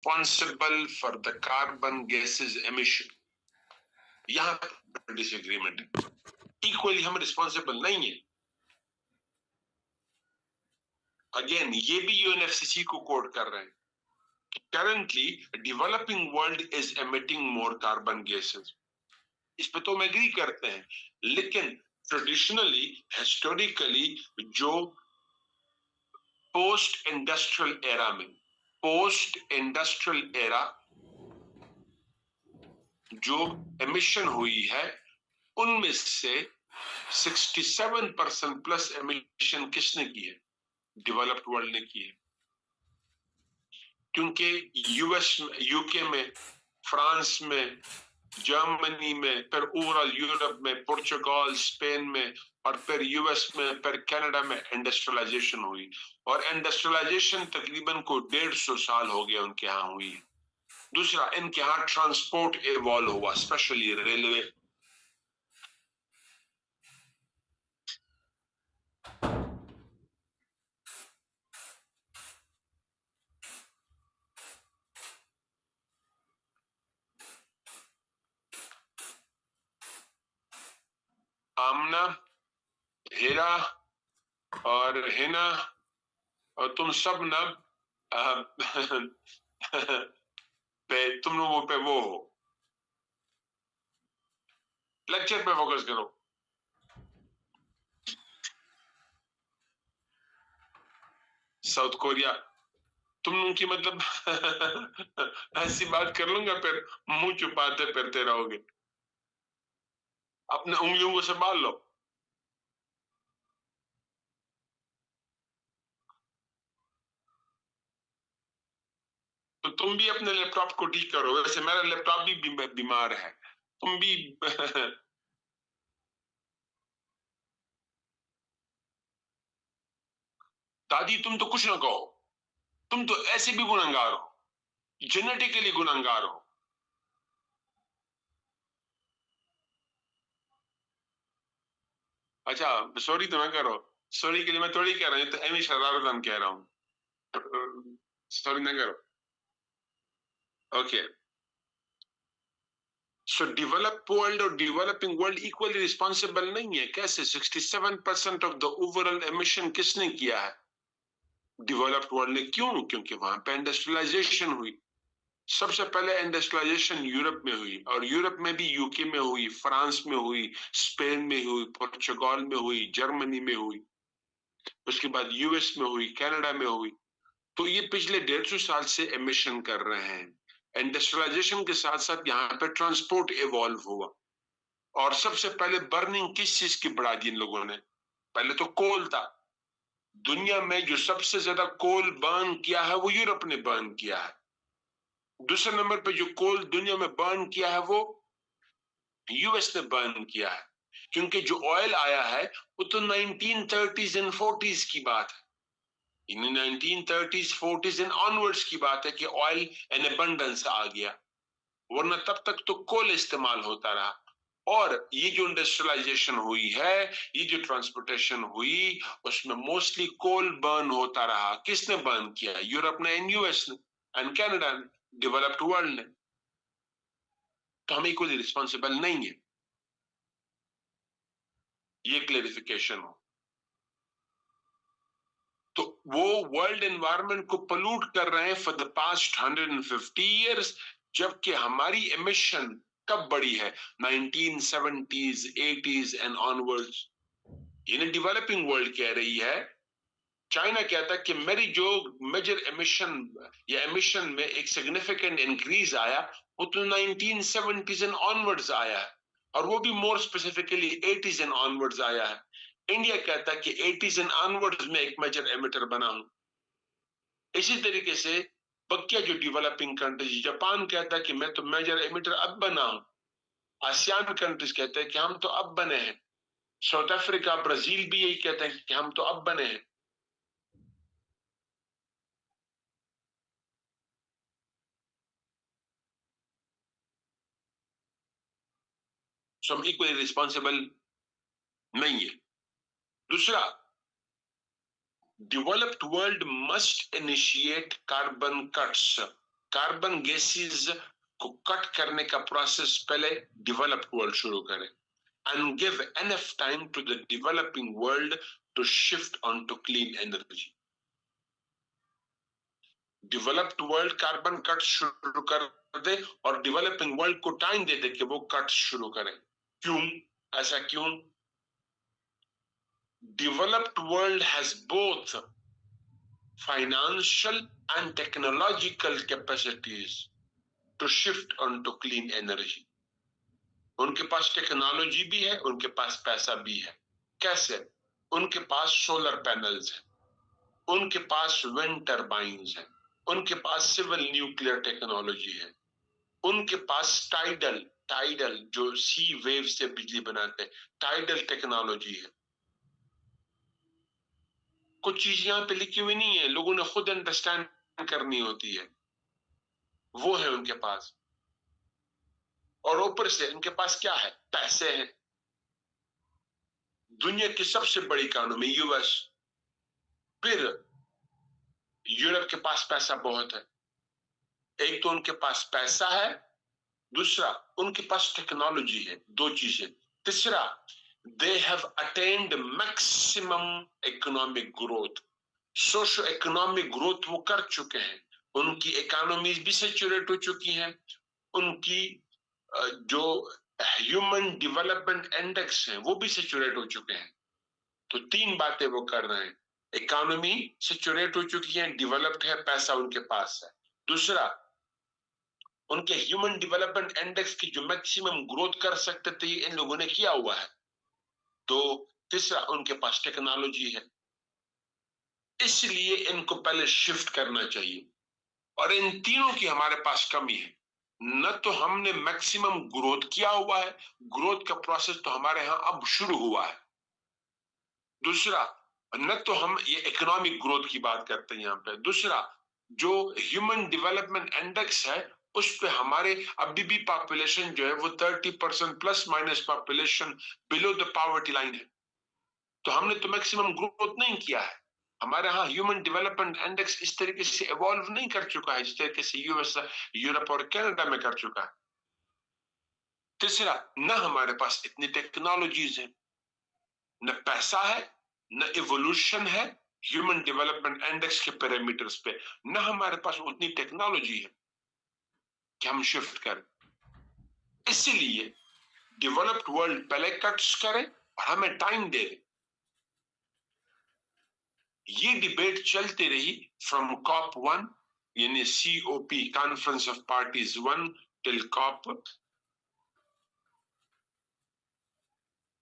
responsible for the carbon gases emission. यहां पर disagreement है, इक्वली हम रिस्पॉन्सिबल नहीं है. अगेन ये भी यूएनएफसीसी को कोड कर रहे हैं. Currently, developing world is emitting more carbon gases. इस पे तो हम एग्री करते हैं, लेकिन ट्रेडिशनली हिस्टोरिकली जो पोस्ट इंडस्ट्रियल एरा जो एमिशन हुई है, उनमें से 67% प्लस एमिशन किसने की है? डेवलप्ड वर्ल्ड ने की है. क्योंकि यूएस, यूके में, फ्रांस में, जर्मनी में, फिर ओवरऑल यूरोप में, पुर्तगाल, स्पेन में, और फिर यूएस में, फिर कनाडा में इंडस्ट्रियलाइजेशन हुई. और इंडस्ट्रियलाइजेशन तकरीबन को 150 साल हो गया उनके यहाँ हुई. दूसरा, इनके यहाँ ट्रांसपोर्ट इवॉल्व हुआ, स्पेशली रेलवे. आमना, हीरा और हिना और तुम सब ना पे तुम लोगों पे वो हो. लेक्चर पे फोकस करो. साउथ कोरिया, तुम लोगों की मतलब ऐसी बात कर लूंगा फिर मुंह छुपाते फिरते रहोगे. अपने उंगलियों को संभाल लो. तो तुम भी अपने लैपटॉप को ठीक करो. वैसे मेरा लैपटॉप भी बीमार है, तुम भी दादी तुम तो कुछ ना कहो, तुम तो ऐसे भी गुनहगार हो, जेनेटिकली गुनहगार हो. अच्छा, सॉरी तो मैं करो, सॉरी के लिए मैं थोड़ी कह रहा हूं, तो एमी शरारतन कह रहा हूं. सॉरी ना करो. ओके. सो डेवलप्ड वर्ल्ड और डेवलपिंग वर्ल्ड इक्वली रिस्पॉन्सिबल नहीं है. कैसे? 67% ऑफ द ओवरऑल एमिशन किसने किया है? डेवलप्ड वर्ल्ड ने. क्यों? क्योंकि वहां पे इंडस्ट्रियलाइजेशन हुई. सबसे पहले इंडस्ट्रियलाइजेशन यूरोप में हुई, और यूरोप में भी यूके में हुई, फ्रांस में हुई, स्पेन में हुई, पुर्तगाल में हुई, जर्मनी में हुई, उसके बाद यूएस में हुई, कनाडा में हुई. तो ये पिछले 150 साल से एमिशन कर रहे हैं. इंडस्ट्रियलाइजेशन के साथ साथ यहाँ पे ट्रांसपोर्ट इवॉल्व हुआ. और सबसे पहले बर्निंग किस चीज की बढ़ा दी इन लोगों ने? पहले तो कोल था. दुनिया में जो सबसे ज्यादा कोल बर्न किया है वो यूरोप ने बर्न किया है. दूसरे नंबर पे जो कोल दुनिया में बर्न किया है वो यूएस ने बर्न किया है. क्योंकि जो ऑयल आया है वो तो 1930s एंड 40s की बात है. इन 1930s 40s एंड ऑनवर्ड्स की बात है कि ऑयल इन एबंडेंस आ गया, वरना तब तक तो कोल इस्तेमाल होता रहा. और ये जो इंडस्ट्रियलाइजेशन हुई है, ये जो ट्रांसपोर्टेशन हुई, उसमें मोस्टली कोल बर्न होता रहा. किसने बर्न किया? यूरोप ने एंड यूएस ने एंड कनाडा ने, डेवलप्ड वर्ल्ड ने. तो हम इक्वली रिस्पॉन्सिबल नहीं है. ये क्लेरिफिकेशन हो. तो वो वर्ल्ड एनवायरनमेंट को पोल्यूट कर रहे हैं फॉर द पास्ट 150 इयर्स, जबकि हमारी एमिशन कब बढ़ी है? 1970s 80s and onwards. ये डेवलपिंग वर्ल्ड कह रही है. चाइना कहता है कि मेरी जो मेजर एमिशन या एमिशन में एक सिग्निफिकेंट इंक्रीज आया वो तो 1970s एंड ऑनवर्ड्स आया है, और वो भी more specifically 80s and onwards आया है. इंडिया कहता है कि 80s एंड ऑनवर्ड्स में एक मेजर एमिटर बना हूं. इसी तरीके से बकिया जो डेवलपिंग कंट्रीज, जापान कहता है कि मैं तो मेजर एमिटर अब बना हूं. आसियान कंट्रीज कहते हैं कि हम तो अब बने हैं. साउथ अफ्रीका, ब्राजील भी यही कहते हैं कि हम तो अब बने हैं. सो हम इक्वली रिस्पॉन्सिबल नहीं है. दूसरा, developed world must initiate carbon cuts. Carbon gases को कट करने का प्रोसेस पहले डेवलप्ड वर्ल्ड शुरू करे and give enough time to the developing world to shift onto clean energy. Developed world carbon cut शुरू कर दे और डेवलपिंग वर्ल्ड को टाइम दे दे कि वो कट शुरू करें. क्यों? ऐसा क्यों? Developed world has both financial and technological capacities to shift on to clean energy. उनके पास टेक्नोलॉजी भी है, उनके पास पैसा भी है. कैसे? उनके पास सोलर पैनल्स हैं, उनके पास विंड टर्बाइन्स हैं, उनके पास सिविल न्यूक्लियर टेक्नोलॉजी है, उनके पास टाइडल जो सी वेव से बिजली बनाते हैं, टाइडल टेक्नोलॉजी है. कुछ चीज यहाँ पे लिखी हुई नहीं है, लोगों ने खुद अंडरस्टैंड करनी होती है. वो है उनके पास. और ऊपर से उनके पास क्या है? पैसे हैं. दुनिया की सबसे बड़ी इकोनॉमी यूएस. फिर यूरोप के पास पैसा बहुत है. एक तो उनके पास पैसा है, दूसरा उनके पास टेक्नोलॉजी है. दो चीजें. तीसरा, they have attained maximum economic growth. Socio economic growth वो कर चुके हैं. उनकी इकोनॉमीज भी सेचुरेट हो चुकी हैं. उनकी जो ह्यूमन डेवलपमेंट इंडेक्स है वो भी सेचुरेट हो चुके हैं. तो तीन बातें वो कर रहे हैं. इकोनॉमी सेचुरेट हो चुकी है, डेवलप्ड है, पैसा उनके पास है. दूसरा, उनके ह्यूमन डेवलपमेंट इंडेक्स की जो मैक्सिमम ग्रोथ कर सकते थे इन लोगों ने किया हुआ है. तो तीसरा, उनके पास टेक्नोलॉजी है. इसलिए इनको पहले शिफ्ट करना चाहिए. और इन तीनों की हमारे पास कमी है. न तो हमने मैक्सिमम ग्रोथ किया हुआ है, ग्रोथ का प्रोसेस तो हमारे यहां अब शुरू हुआ है. दूसरा, न तो हम ये इकोनॉमिक ग्रोथ की बात करते हैं यहाँ पे. दूसरा, जो ह्यूमन डेवलपमेंट इंडेक्स है उस पे हमारे अभी भी पॉपुलेशन जो है वो 30% plus minus population below the poverty line है. तो हमने तो मैक्सिमम ग्रोथ नहीं किया है. हमारे यहाँ ह्यूमन डेवलपमेंट इंडेक्स इस तरीके से इवॉल्व नहीं कर चुका है जिस तरीके से यूएस, यूरोप और कनाडा में कर चुका है. तीसरा, न हमारे पास इतनी टेक्नोलॉजीज है, न पैसा है, न इवोल्यूशन है ह्यूमन डेवलपमेंट इंडेक्स के पैरामीटर्स पे. न हमारे पास उतनी टेक्नोलॉजी है कि हम शिफ्ट करें. इसलिए डेवलप्ड वर्ल्ड पहले कट्स करे और हमें टाइम दे. ये डिबेट चलती रही फ्रॉम कॉप 1 यानी COP conference of parties 1 till COP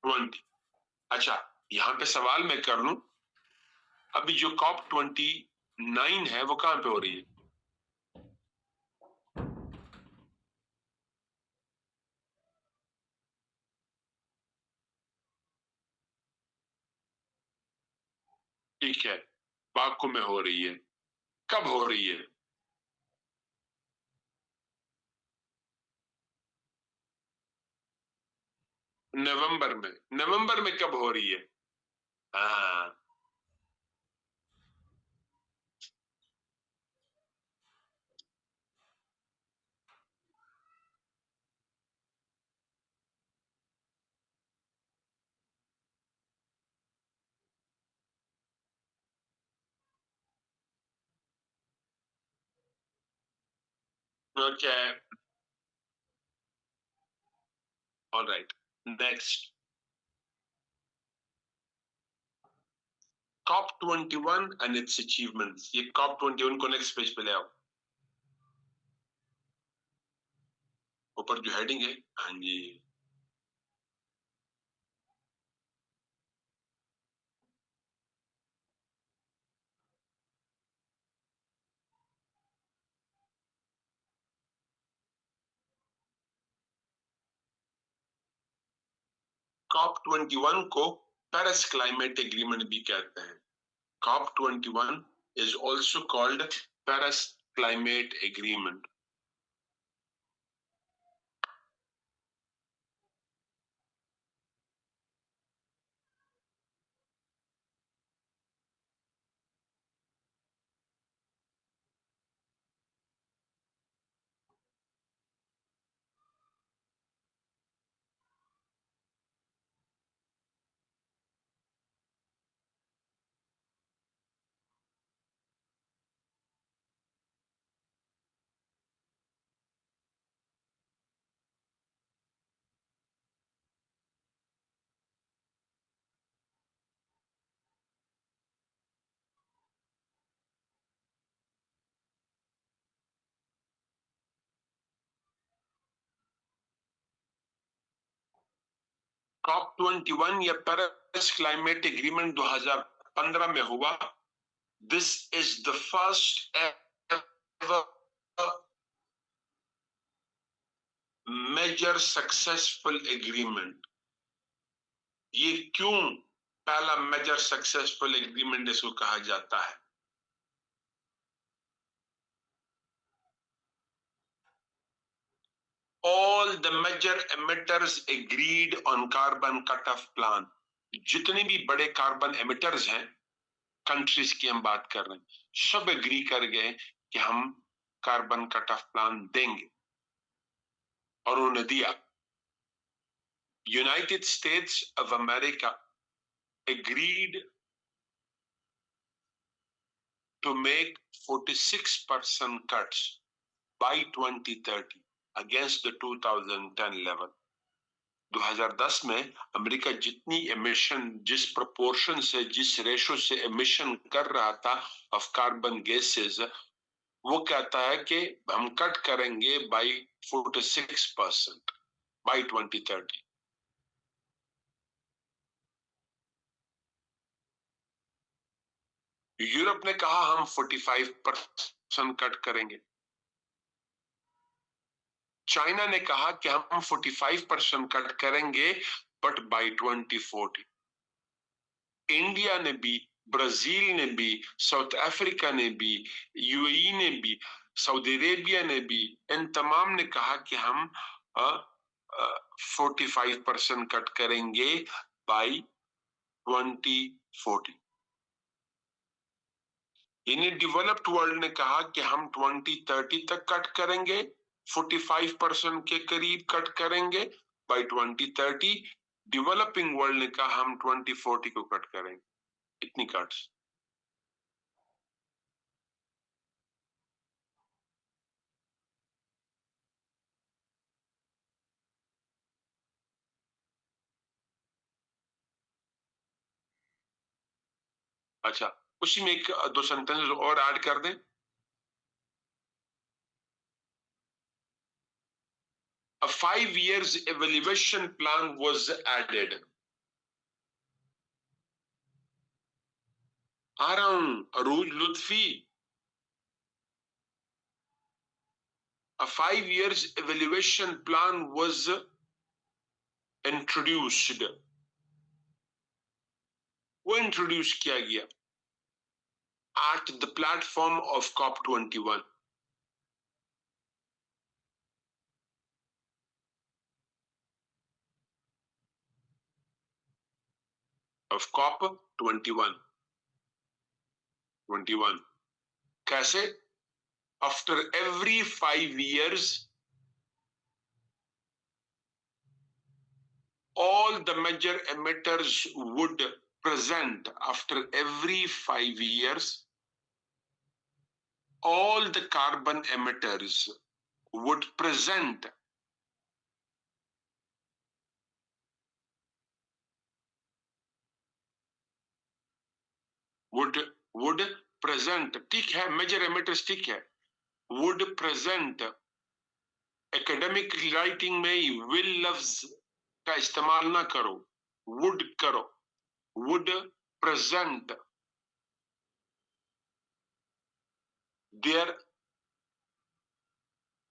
20. अच्छा, यहां पे सवाल मैं कर लूं, अभी जो कॉप 29 है वो कहां पे हो रही है? ठीक है, बाकू में हो रही है. कब हो रही है? नवंबर में. नवंबर में कब हो रही है? हाँ, okay, alright. Next, COP 21 and it's achievements. ये कॉप 21 को नेक्स्ट पेज पे ले आओ. ऊपर जो हेडिंग है, हाँ जी, कॉप 21 को पेरिस क्लाइमेट एग्रीमेंट भी कहते हैं. COP 21 is also called Paris Climate Agreement. COP21 या पेरिस क्लाइमेट एग्रीमेंट 2015 में हुआ. This is the first ever major successful agreement. ये क्यों पहला मेजर सक्सेसफुल एग्रीमेंट इसको कहा जाता है? All the major emitters agreed on carbon cut-off plan. जितने भी बड़े कार्बन एमिटर्स हैं, कंट्रीज की हम बात कर रहे हैं, सब एग्री कर गए कि हम कार्बन कट ऑफ प्लान देंगे, और उन्होंने दिया. United states of America agreed to make 46% cuts by 2030 against the 2010 level. 2010 में अमेरिका जितनी एमिशन, जिस प्रोपोर्शन से, जिस रेशो से एमिशन कर रहा था ऑफ कार्बन गैसेस, वो कहता है कि हम कट करेंगे बाय 46% बाय 2030. यूरोप ने कहा हम 45% कट करेंगे. चाइना ने कहा कि हम 45% कट करेंगे बट बाय 2040. इंडिया ने भी, ब्राजील ने भी, साउथ अफ्रीका ने भी, यूएई ने भी, सऊदी अरेबिया ने भी, इन तमाम ने कहा कि हम 45% कट करेंगे बाय 2040. यानी डेवलप्ड वर्ल्ड ने कहा कि हम 2030 तक कट करेंगे, 45% के करीब कट करेंगे बाय 2030. डेवलपिंग वर्ल्ड ने कहा हम 2040 को कट करेंगे. इतनी कट्स. अच्छा, उसी में एक दो सेंटेंस और ऐड कर दें. A 5 years evaluation plan was added. Arooj Lutfi. A 5 years evaluation plan was introduced. वो इंट्रोड्यूस किया गया at the platform of COP21. Of COP21. कैसे? After every 5 years, all the major emitters would present, after every 5 years, all the carbon emitters would present would present, ठीक है, major emitters ठीक है, would present. Academic writing में will लफ्ज का इस्तेमाल ना करो, would करो. would present their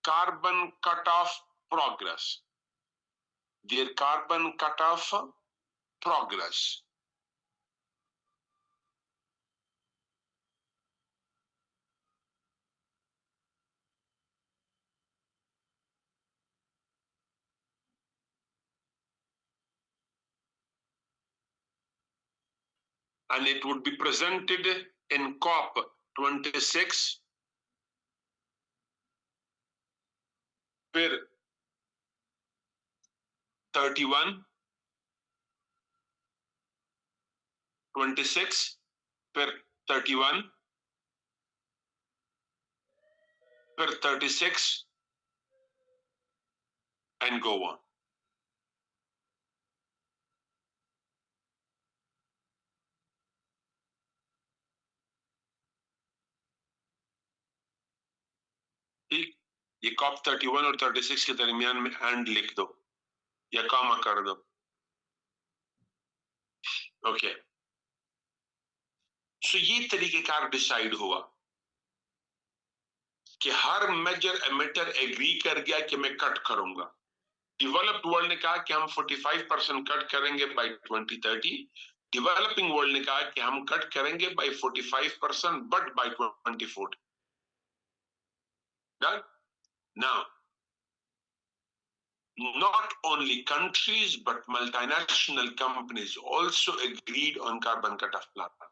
carbon cut-off progress. Their carbon cut-off progress. And it would be presented in COP26. फिर 31, 26, फिर 31, फिर 36, and go on. ठीक, ये COP31 और 36 के दरमियान में एंड लिख दो या कॉमा कर दो. ओके, सो ये तरीकेकार डिसाइड हुआ कि हर मेजर एमिटर एग्री कर गया कि मैं कट करूंगा। डेवलप्ड वर्ल्ड ने कहा कि हम 45% कट करेंगे बाय 2030, डेवलपिंग वर्ल्ड ने कहा कि हम कट करेंगे by 45% but by 2040। Done. Now not only countries but multinational companies also agreed on carbon cut-off plan.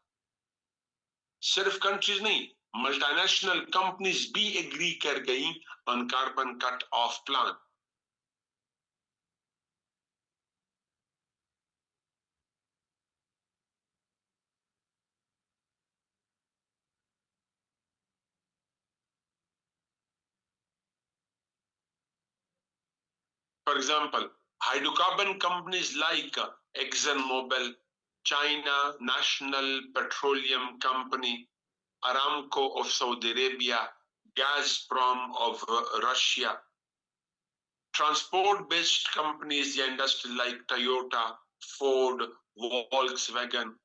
सिर्फ कंट्रीज नहीं, मल्टीनेशनल कंपनीज भी एग्री कर गई on carbon cut of plan. For example, hydrocarbon companies like ExxonMobil, China National Petroleum Company, Aramco of Saudi Arabia, Gazprom of Russia, transport-based companies या industry like Toyota, Ford, Volkswagen,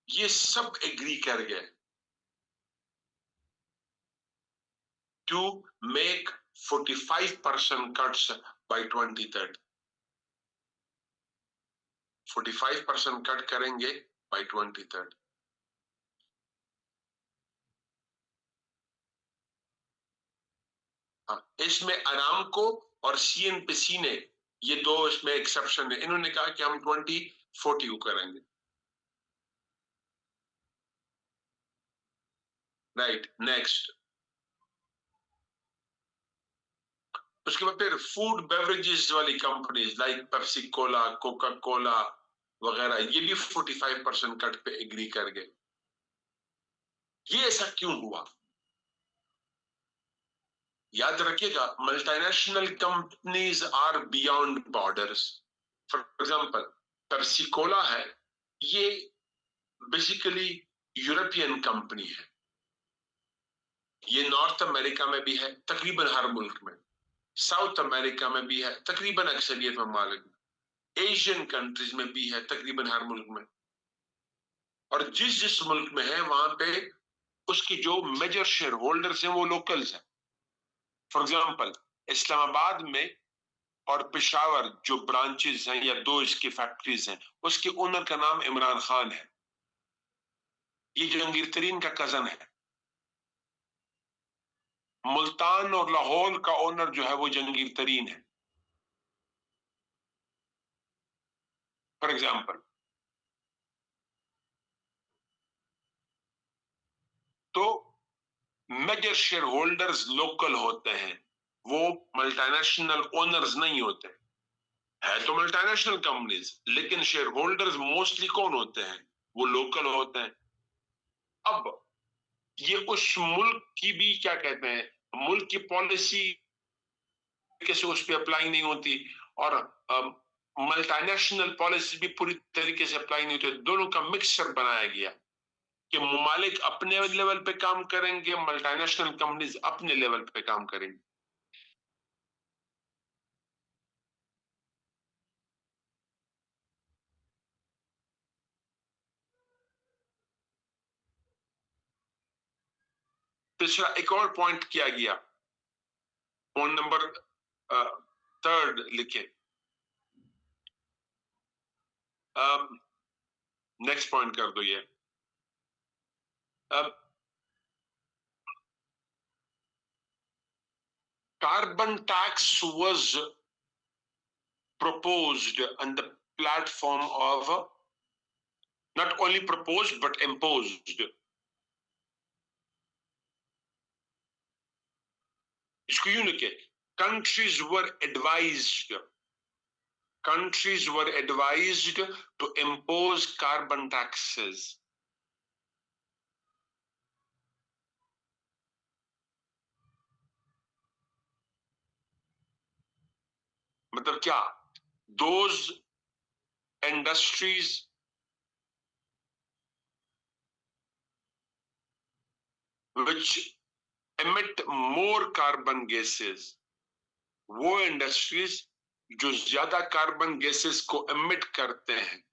ये सब agree कर गए to make 45% cuts by 2030. 45% cut करेंगे by 2030. इसमें Aramco और सीएनपीसी ने, ये दो इसमें एक्सेप्शन है, इन्होंने कहा कि हम 2040 को करेंगे। Right, next. उसके बाद फिर फूड बेवरेजेस वाली companies like Pepsi Cola, Coca Cola वगैरह, ये भी 45% कट पे एग्री कर गए। ये ऐसा क्यों हुआ? याद रखिएगा, multinational companies are beyond borders. For example, Pepsi Cola है, ये बेसिकली यूरोपियन कंपनी है, ये नॉर्थ अमेरिका में भी है तकरीबन हर मुल्क में, साउथ अमेरिका में भी है तकरीबन अक्सरियत ममालिक में, एशियन कंट्रीज में भी है तकरीबन हर मुल्क में, और जिस जिस मुल्क में है वहां पे उसकी जो मेजर शेयर होल्डर्स हैं वो लोकल्स हैं। फॉर एग्जांपल, इस्लामाबाद में और पेशावर जो ब्रांचेस हैं या दो इसकी फैक्ट्रीज हैं, उसके ओनर का नाम इमरान खान है, ये जहांगीर तरीन का कजन है। मुल्तान और लाहौर का ओनर जो है वो जहांगीर तरीन है, फॉर एग्जांपल। तो मेजर शेयर होल्डर्स लोकल होते हैं, वो मल्टीनेशनल ओनर्स नहीं होते है, तो मल्टीनेशनल कंपनीज, लेकिन शेयर होल्डर्स मोस्टली कौन होते हैं? वो लोकल होते हैं। अब ये उस मुल्क की भी क्या कहते हैं, मुल्क की पॉलिसी कैसे उस पर अप्लाई नहीं होती, और मल्टीनेशनल पॉलिसी भी पूरी तरीके से अप्लाई नहीं होती। दोनों का मिक्सचर बनाया गया कि ममालिक अपने लेवल पे काम करेंगे, मल्टीनेशनल कंपनीज अपने लेवल पे काम करेंगे। तीसरा एक और पॉइंट किया गया, पॉइंट नंबर 3 लिखे, नेक्स्ट पॉइंट कर दो ये। Carbon tax was proposed on the platform of, not only proposed but imposed. इसको यूं लिखे, countries were advised to impose carbon taxes. मतलब क्या? Those industries which emit more carbon gases, वो इंडस्ट्रीज जो ज्यादा कार्बन गैसेस को एमिट करते हैं,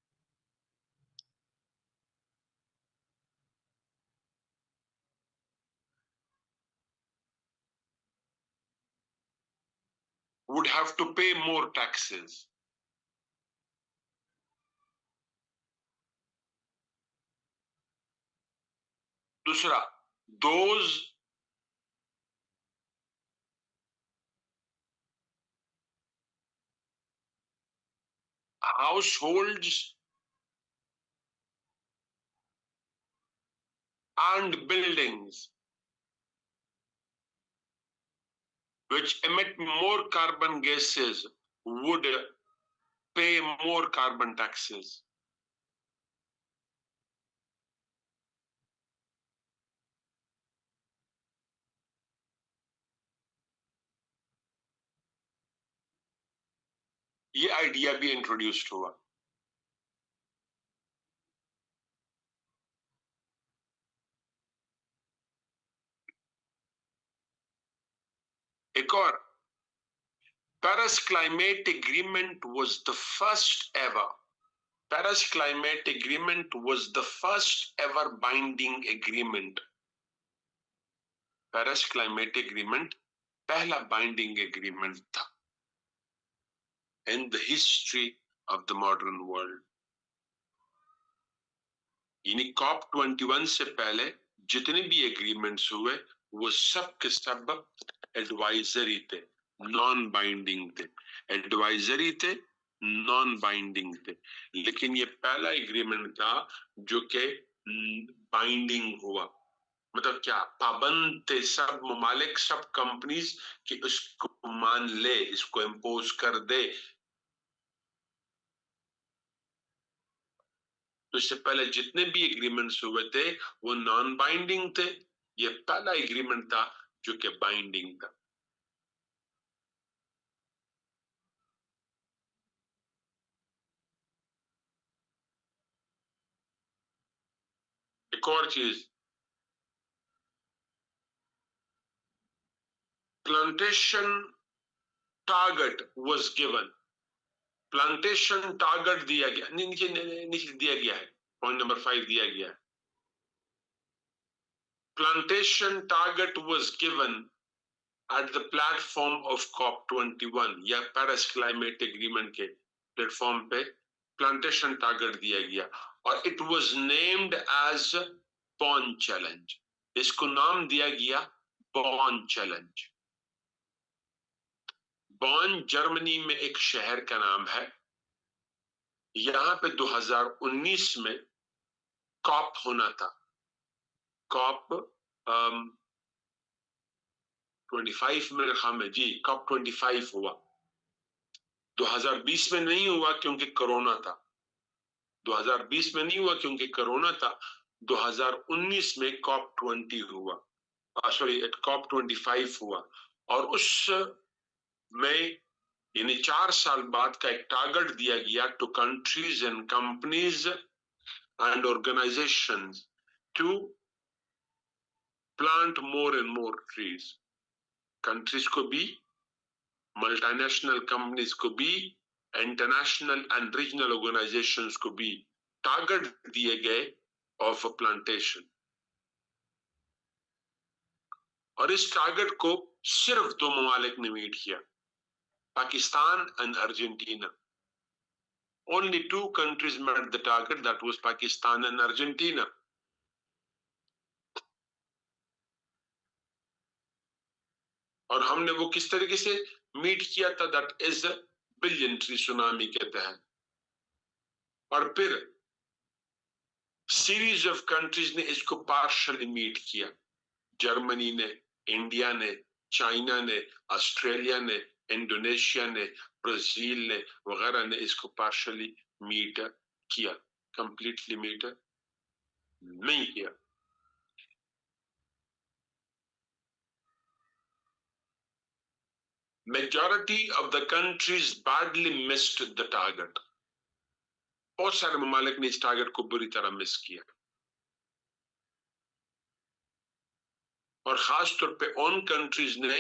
would have to pay more taxes. दूसरा, those households and buildings which emit more carbon gases would pay more carbon taxes. ये idea भी introduced हुआ। एक और, Paris Climate Agreement was the first ever. Paris Climate Agreement was the first ever binding agreement. Paris Climate Agreement पहला binding agreement था in the history of the modern world. यानी COP21 से पहले जितने भी एग्रीमेंट्स हुए वो सब के सब एडवाइजरी थे, नॉन बाइंडिंग थे, एडवाइजरी थे, नॉन बाइंडिंग थे। लेकिन ये पहला एग्रीमेंट था जो कि बाइंडिंग हुआ। मतलब क्या, पाबंद थे सब ममालिक, सब कंपनीज कि इसको मान ले, इसको इम्पोज कर दे। तो इससे पहले जितने भी एग्रीमेंट्स हुए थे वो नॉन बाइंडिंग थे। ये पहला एग्रीमेंट था जो कि बाइंडिंग था। एक और चीज, plantation target was given. Plantation target दिया गया, नीचे नीचे दिया गया है, पॉइंट नंबर 5 दिया गया है। Plantation target was given at the platform of COP21 या पेरिस क्लाइमेट एग्रीमेंट के प्लेटफॉर्म पे प्लांटेशन टारगेट दिया गया और it was named as Bonn challenge. इसको नाम दिया गया बॉन चैलेंज। बॉन जर्मनी में एक शहर का नाम है। यहां पे 2019 में कॉप होना था। कॉप 25 मेरे ख्याल में, जी कॉप 25 हुआ। 2020 में नहीं हुआ क्योंकि कोरोना था। 2020 में नहीं हुआ क्योंकि कोरोना था। 2019 में कॉप 20 हुआ, सॉरी कॉप 25 हुआ। और उस में यानी 4 साल बाद का एक टारगेट दिया गया to countries and companies and organisations to plant more and more trees. Countries को भी, मल्टीनेशनल कंपनीज को भी, इंटरनेशनल एंड रीजनल ऑर्गेनाइजेशंस को भी टारगेट दिए गए ऑफ अ प्लांटेशन। और इस टारगेट को सिर्फ 2 ममालिक ने मीट किया, Pakistan and Argentina. Only 2 countries met the target, that was Pakistan and Argentina. और हमने वो किस तरीके से मीट किया था, that is billion tree tsunami के तहत। और फिर सीरीज ऑफ कंट्रीज ने इसको पार्शियली मीट किया। जर्मनी ने, इंडिया ने, चाइना ने, ऑस्ट्रेलिया ने, इंडोनेशिया ने, ब्राजील ने वगैरह ने इसको पार्शियली मीट किया, कंप्लीटली मीट नहीं किया। Majority of the countries badly missed the target. बहुत सारे ममालिक ने इस टारगेट को बुरी तरह मिस किया। और खास तौर पे उन कंट्रीज ने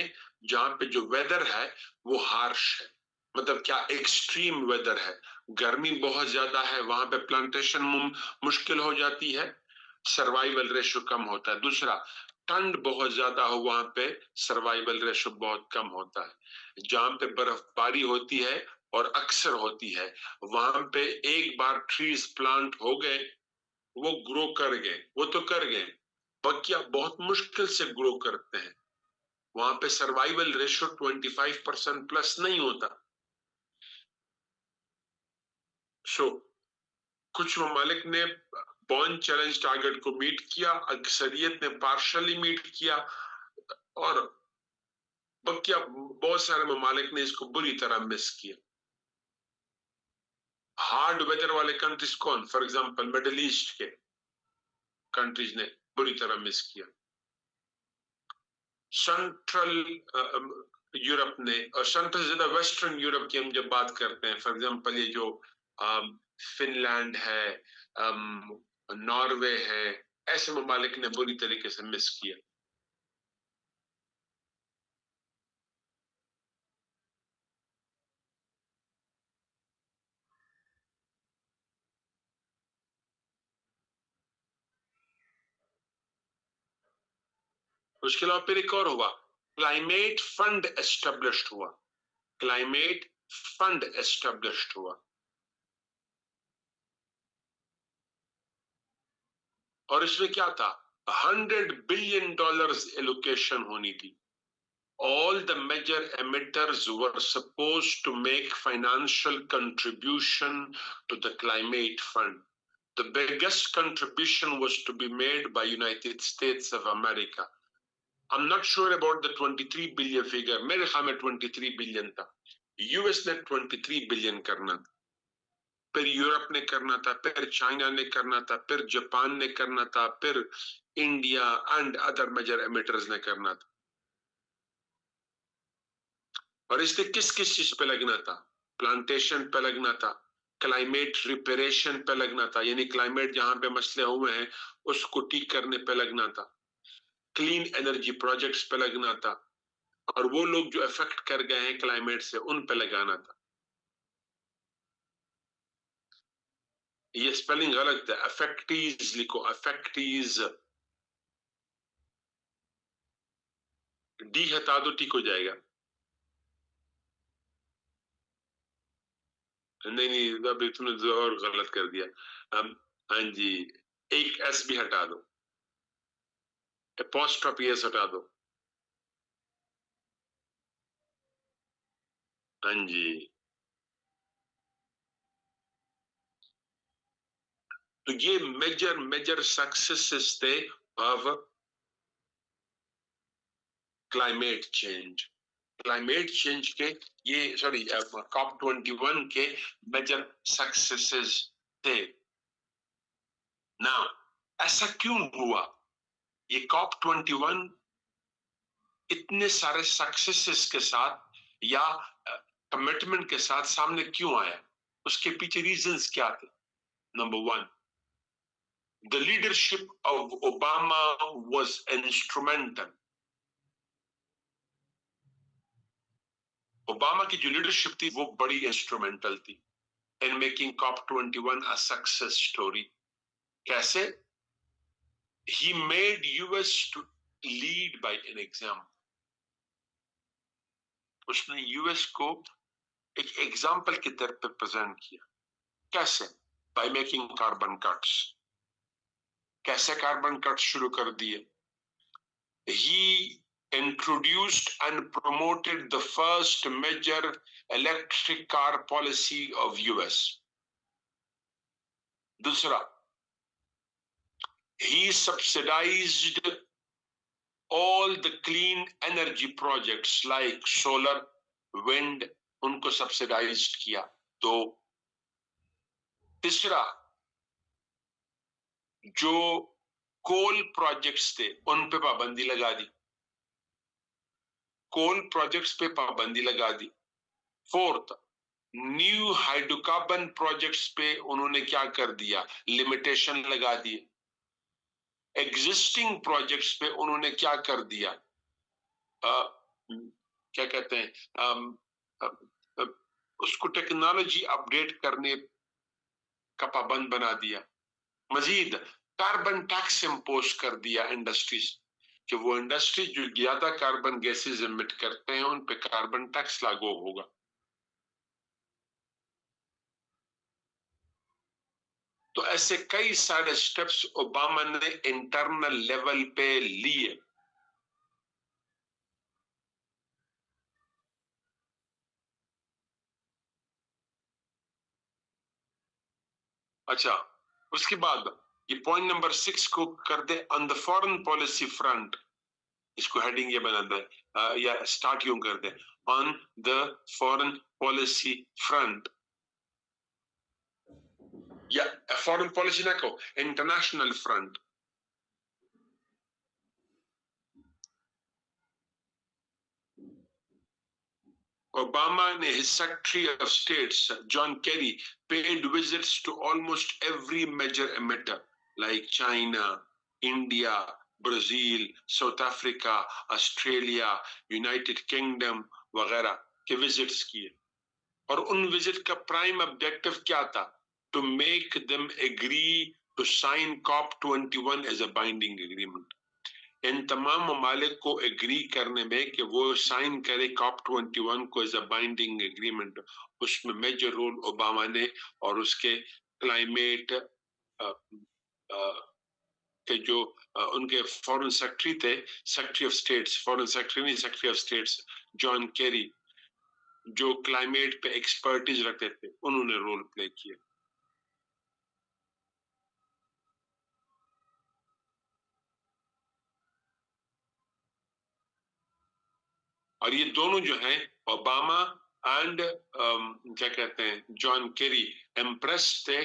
जहां पे जो वेदर है वो हार्श है। मतलब क्या, एक्सट्रीम वेदर है, गर्मी बहुत ज्यादा है, वहां पे प्लांटेशन मुश्किल हो जाती है। सर्वाइवल रेशो कम होता है। दूसरा, ठंड बहुत ज्यादा हो वहां पे सर्वाइवल रेशो बहुत कम होता है। जहां पे बर्फबारी होती है और अक्सर होती है, वहां पे एक बार ट्रीज प्लांट हो गए, वो ग्रो कर गए, वो तो कर गए, बकिया बहुत मुश्किल से ग्रो करते हैं। वहां पे सर्वाइवल रेशो 25% प्लस नहीं होता। सो कुछ ममालिक ने बॉर्न चैलेंज टारगेट को मीट किया, अक्सरियत ने पार्शली मीट किया, और बकिया बहुत सारे ममालिक ने इसको बुरी तरह मिस किया। हार्ड वेदर वाले कंट्रीज कौन? फॉर एग्जांपल मिडिल ईस्ट के कंट्रीज ने बुरी तरह मिस किया। सेंट्रल यूरोप ने, और सेंट्रल से ज्यादा वेस्टर्न यूरोप की हम जब बात करते हैं, फॉर एग्जांपल ये जो फिनलैंड है, नॉर्वे है, ऐसे ममालिक ने बुरी तरीके से मिस किया। उसके अलावा फिर एक और हुआ, क्लाइमेट फंड एस्टेब्लिश्ड हुआ। क्लाइमेट फंड एस्टेब्लिश्ड हुआ, और इसमें क्या था? $100 बिलियन एलोकेशन होनी थी। All the major emitters were supposed to make financial contribution to the climate fund. The biggest contribution was to be made by United States of America. I'm not sure about the 23 billion figure. मेरे ख्याल में 23 billion था। US ने 23 billion करना था, फिर Europe ने करना था, फिर चाइना ने करना था, फिर जापान ने करना था, फिर India and other major emitters ने करना था। और इससे किस किस चीज पे लगना था? प्लांटेशन पे लगना था, क्लाइमेट रिपेरेशन पे लगना था, यानी क्लाइमेट जहां पे मसले हुए हैं उसको ठीक करने पे लगना था, क्लीन एनर्जी प्रोजेक्ट्स पे लगना था, और वो लोग जो इफेक्ट कर गए हैं क्लाइमेट से उन पे लगाना था। ये स्पेलिंग गलत है, अफेक्टीज लिखो, अफेक्टीज। डी हटा दो, ठीक हो जाएगा। नहीं नहीं, अभी तुमने और गलत कर दिया। हाँ जी, एक एस भी हटा दो, एपोस्ट्रोफी एस हटा दो। हाँ जी, तो ये मेजर मेजर सक्सेसेस थे of climate change. Climate change के ये, सॉरी, COP21 के मेजर सक्सेसेस थे। नाउ ऐसा क्यों हुआ? ये COP21 इतने सारे सक्सेसेस के साथ या कमिटमेंट के साथ सामने क्यों आया? उसके पीछे रीजंस क्या थे? Number 1, the leadership of Obama was instrumental. Obama की जो लीडरशिप थी वो बड़ी इंस्ट्रूमेंटल थी in making COP21 a success story. कैसे? He made US to lead by an example. उसने यूएस को एक एग्जाम्पल की तरह पे प्रेजेंट किया। कैसे? By making carbon cuts. कैसे कार्बन कट्स शुरू कर दिए? He introduced and promoted the first major electric car policy of US. दूसरा, he subsidized all the clean energy projects like solar, wind, उनको subsidized किया। तो तीसरा, जो कोल प्रोजेक्ट्स थे उन पे पाबंदी लगा दी। कोल प्रोजेक्ट्स पे पाबंदी लगा दी। फोर्थ, न्यू हाइड्रोकार्बन प्रोजेक्ट्स पे उन्होंने क्या कर दिया? लिमिटेशन लगा दिए। एग्जिस्टिंग प्रोजेक्ट्स पे उन्होंने क्या कर दिया? क्या कहते हैं, उसको टेक्नोलॉजी अपडेट करने का पाबंद बना दिया। मजीद कार्बन टैक्स इम्पोज कर दिया इंडस्ट्रीज कि वो इंडस्ट्रीज जो ज्यादा कार्बन गैसेज एमिट करते हैं उन पे कार्बन टैक्स लागू होगा। तो ऐसे कई सारे स्टेप्स ओबामा ने इंटरनल लेवल पे लिए। अच्छा, उसके बाद ये पॉइंट नंबर 6 को कर दे, on the foreign policy front. इसको हेडिंग ये बना दे, या स्टार्ट यूं कर दे, on the foreign policy front, या फॉरेन पॉलिसी ना कहो, international front. Obama and his Secretary of States, John Kerry, paid visits to almost every major emitter like China, India, Brazil, South Africa, Australia, United Kingdom वगैरह के visits किए। और उन visit का prime objective क्या था? To make them agree to sign COP21 as a binding agreement. इन तमाम ममालिक को एग्री करने में कि वो साइन करे COP21 को एज अ बाइंडिंग एग्रीमेंट। उसमें मेजर रोल ओबामा ने और उसके क्लाइमेट के जो उनके फॉरेन सेक्रेटरी थे, secretary of states, foreign secretary नहीं, secretary of states John Kerry, जो क्लाइमेट पे एक्सपर्टीज रखते थे, उन्होंने रोल प्ले किया। और ये दोनों जो हैं, ओबामा एंड क्या कहते हैं, जॉन केरी, इम्प्रेस थे।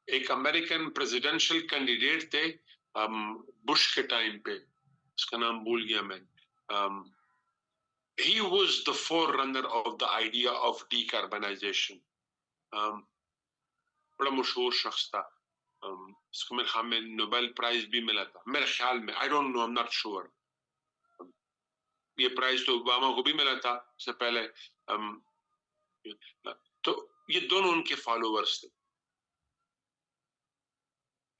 एक अमेरिकन प्रेसिडेंशियल कैंडिडेट थे बुश के टाइम पे, उसका नाम भूल गया मैं। he was the forerunner of the idea of decarbonization. बड़ा मशहूर शख्स था। इसको मेरे ख्याल में नोबेल प्राइज भी मिला था, मेरे ख्याल में, I don't know, I am not sure. ये प्राइज तो ओबामा को भी मिला था उससे पहले। तो ये दोनों उनके फॉलोअर्स थे।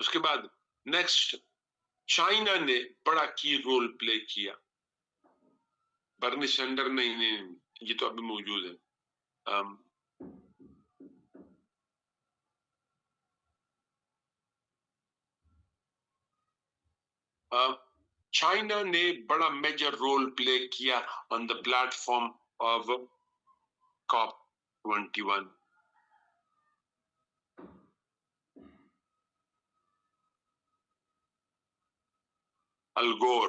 उसके बाद नेक्स्ट, चाइना ने बड़ा की रोल प्ले किया। बर्नी सैंडर नहीं, ये तो अभी मौजूद है। चाइना ने बड़ा मेजर रोल प्ले किया on the platform of COP21। अलगोर,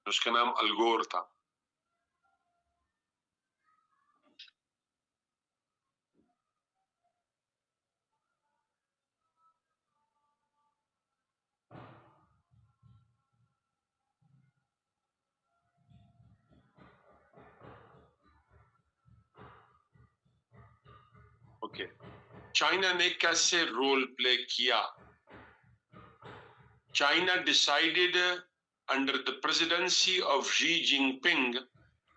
उसका नाम अलगोर था। ओके, चाइना ने कैसे रोल प्ले किया? China decided under the presidency of Xi Jinping,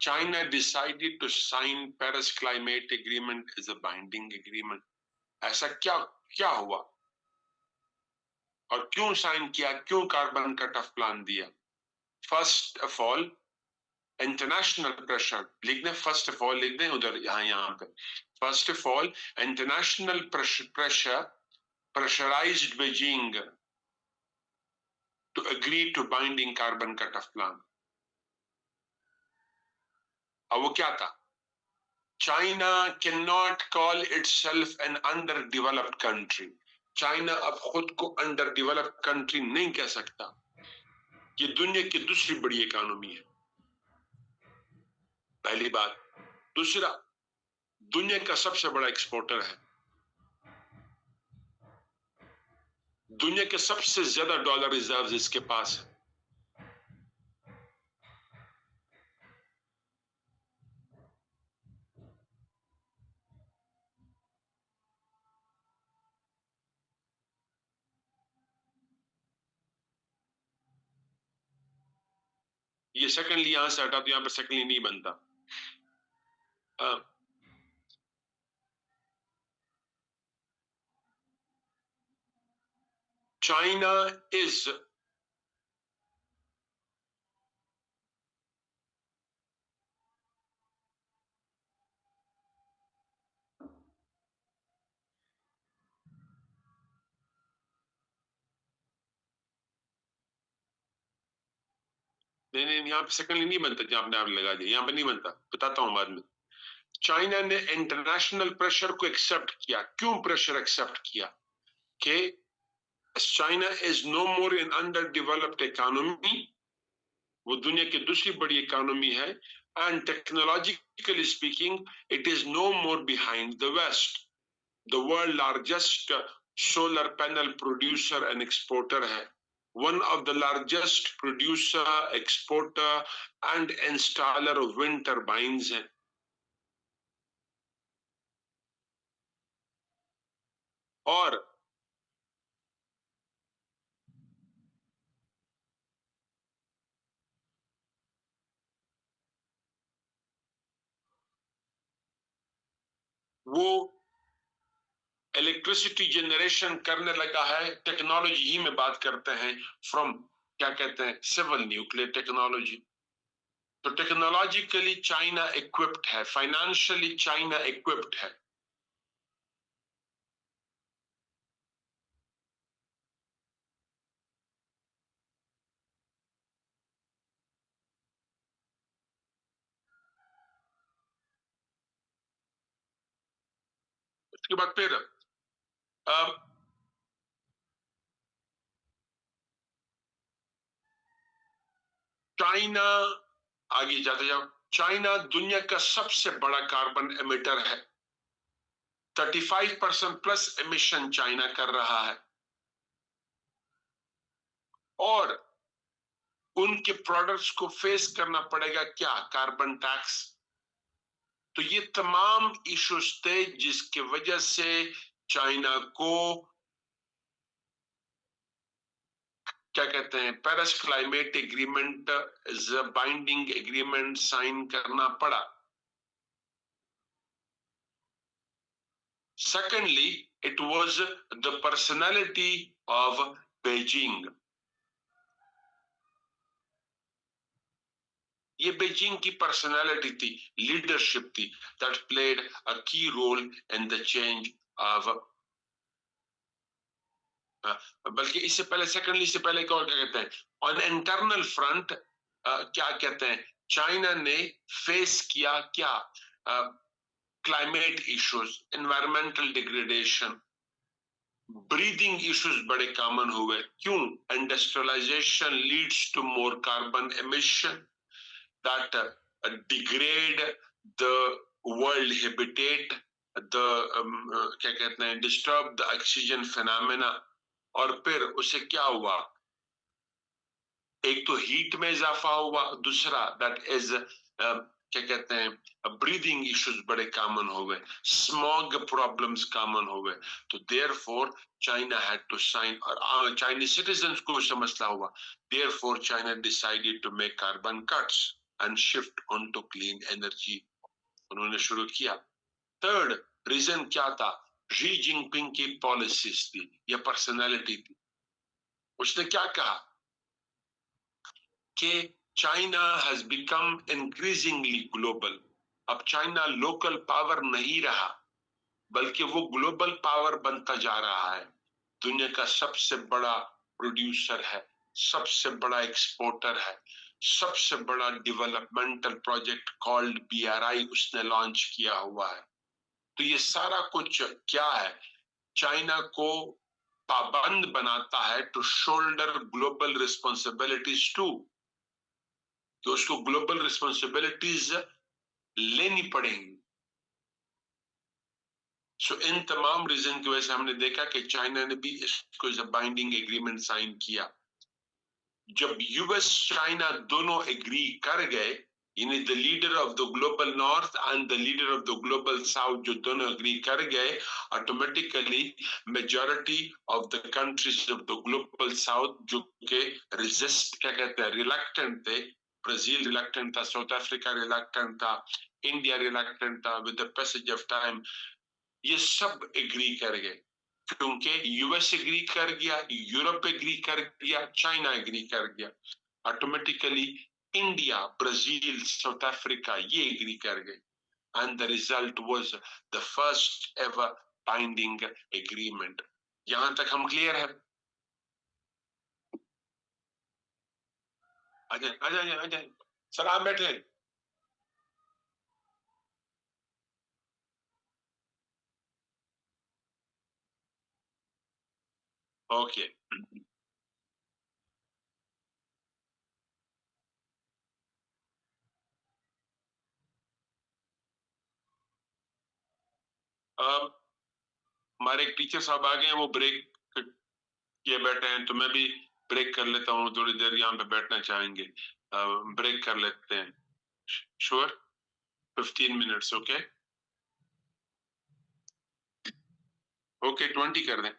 China decided to sign Paris Climate Agreement as a binding agreement. ऐसा क्या क्या हुआ और क्यों साइन किया, क्यों कार्बन कट ऑफ प्लान दिया? First of all international pressure, लिख दें, फर्स्ट ऑफ ऑल लिख दें उधर, यहाँ पे। First of all international pressure pressurized Beijing to agree to binding carbon cut-off plan. अब वो क्या था? China cannot call itself an underdeveloped country. China अब खुद को underdeveloped country नहीं कह सकता। ये दुनिया की दूसरी बड़ी इकोनॉमी है, पहली बात। दूसरा, दुनिया का सबसे बड़ा एक्सपोर्टर है, दुनिया के सबसे ज्यादा डॉलर रिजर्व्स इसके पास है। ये सेकंडली यहां से हटा तो यहां पर सेकंडली नहीं बनता। China is नहीं, यहाँ पे सेकंडली नहीं बनता, जहां आपने आप लगा दिया, यहाँ पे नहीं बनता, बताता हूं बाद में। चाइना ने इंटरनेशनल प्रेशर को एक्सेप्ट किया। क्यों प्रेशर एक्सेप्ट किया? कि China is no more in under developed economy, वो दुनिया की दूसरी बड़ी इकोनॉमी है, and technologically speaking it is no more behind the west. The world largest solar panel producer and exporter है, one of the largest producer, exporter and installer of wind turbines है। और वो इलेक्ट्रिसिटी जनरेशन करने लगा है, technology ही में बात करते हैं, फ्रॉम क्या कहते हैं, सिविल न्यूक्लियर टेक्नोलॉजी। तो टेक्नोलॉजिकली चाइना इक्विप्ड है, फाइनेंशियली चाइना इक्विप्ड है। उसके बाद फिर चाइना, आगे जाते जाओ, चाइना दुनिया का सबसे बड़ा कार्बन एमिटर है। 35% प्लस एमिशन चाइना कर रहा है, और उनके प्रोडक्ट्स को फेस करना पड़ेगा क्या? Carbon tax. तो ये तमाम इश्यूज थे जिसकी वजह से चाइना को क्या कहते हैं, Paris climate agreement is a binding agreement sign करना पड़ा। Secondly, it was the personality of Beijing. ये बीजिंग की पर्सनालिटी थी, लीडरशिप थी, that played a key role in the change of, बल्कि इससे पहले, सेकेंडली से पहले क्या कहते हैं, ऑन इंटरनल फ्रंट क्या कहते हैं, चाइना ने फेस किया क्या? Climate issues, environmental degradation, breathing issues बड़े कॉमन हुए। क्यों? Industrialisation leads to more carbon emission that degrade the world habitat, the क्या कहते हैं, disturb the oxygen phenomena। और फिर उसे क्या हुआ? एक तो हीट में इजाफा हुआ, दूसरा दैट इज क्या कहते हैं, ब्रीदिंग इश्यूज बड़े कॉमन हो गए, स्मॉग प्रॉब्लम्स कॉमन हो गए। तो therefore China had to sign, और चाइनीज सिटीजन्स को समझता हुआ, therefore China decided to make carbon cuts and shift on to clean energy. उन्होंने शुरू किया। थर्ड रीजन क्या था? शी जिनपिंग की पॉलिसीज थी या पर्सनालिटी थी। उसने क्या कहा कि China has become increasingly global. अब चाइना लोकल पावर नहीं रहा, बल्कि वो ग्लोबल पावर बनता जा रहा है। दुनिया का सबसे बड़ा प्रोड्यूसर है, सबसे बड़ा एक्सपोर्टर है, सबसे बड़ा डेवलपमेंटल प्रोजेक्ट कॉल्ड BRI उसने लॉन्च किया हुआ है। तो ये सारा कुछ क्या है? चाइना को पाबंद बनाता है to shoulder global responsibilities to, कि उसको ग्लोबल रिस्पॉन्सिबिलिटीज लेनी पड़ेंगी। सो इन तमाम रीजन की वजह से हमने देखा कि चाइना ने भी इसको as a binding agreement sign किया। जब यूएस चाइना दोनों एग्री कर गए, यानी the leader of the global north and the leader of the global south जो दोनों एग्री कर गए, automatically majority of the countries of the global south जो के रेजिस्ट क्या कहते हैं, रिलक्टेंट थे, ब्राजील रिलक्टेंट था, साउथ अफ्रीका रिलक्टेंट था, इंडिया रिलक्टेंट था, with the passage of time ये सब एग्री कर गए। क्योंकि यूएस एग्री कर गया, यूरोप एग्री कर गया, चाइना एग्री कर गया, automatically India, Brazil, South Africa ये एग्री कर गए, and the result was the first ever binding agreement. यहां तक हम क्लियर है? अजय अजय अजय सर आप बैठे। ओके, अब हमारे एक टीचर साहब आ गए हैं, वो ब्रेक किए बैठे हैं, तो मैं भी ब्रेक कर लेता हूँ, थोड़ी देर यहाँ पे बैठना चाहेंगे, ब्रेक कर लेते हैं। Sure, 15 minutes. ओके ओके, 20 कर दें।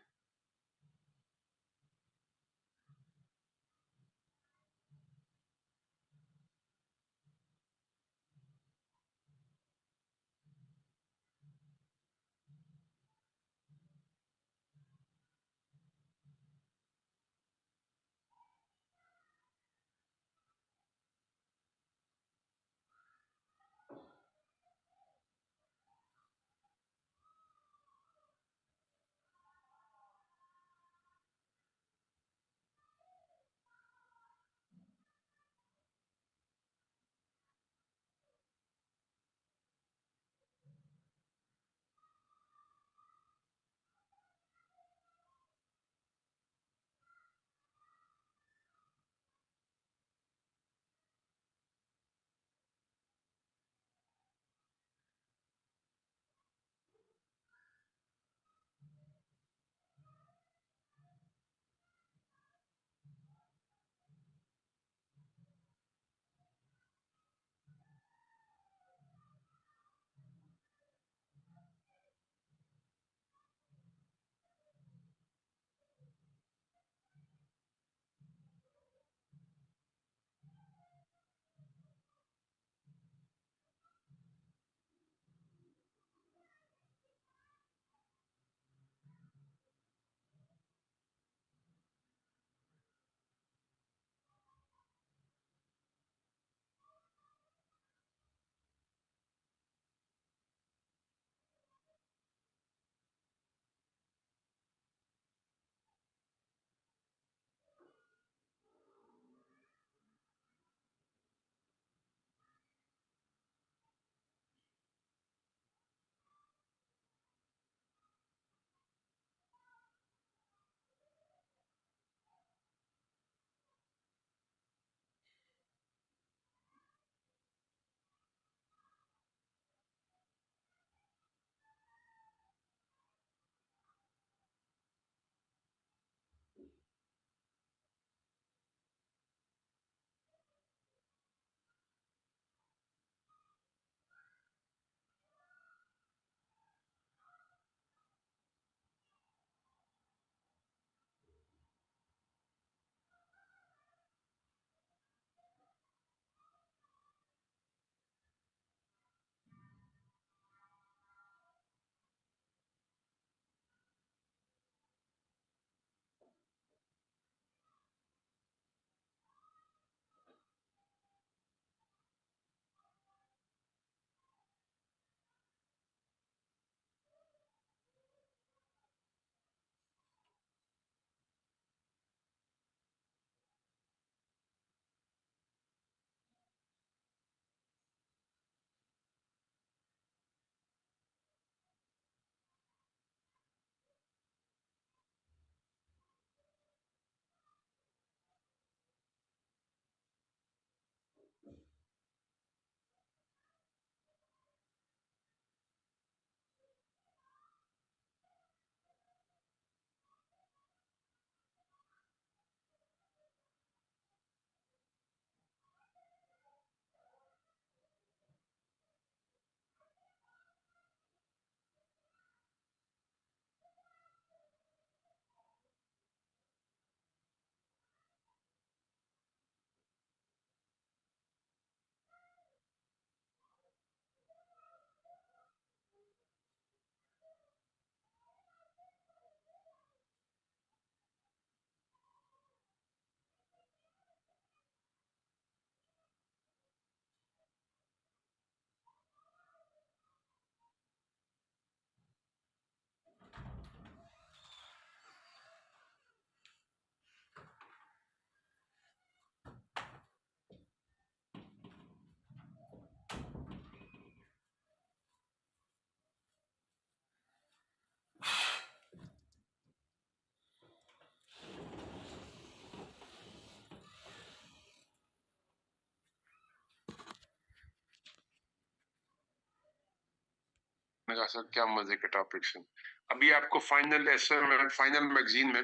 मैं कहा सर क्या मजे के टॉपिक्स हैं। अभी आपको फाइनल असाइनमेंट फाइनल मैगजीन में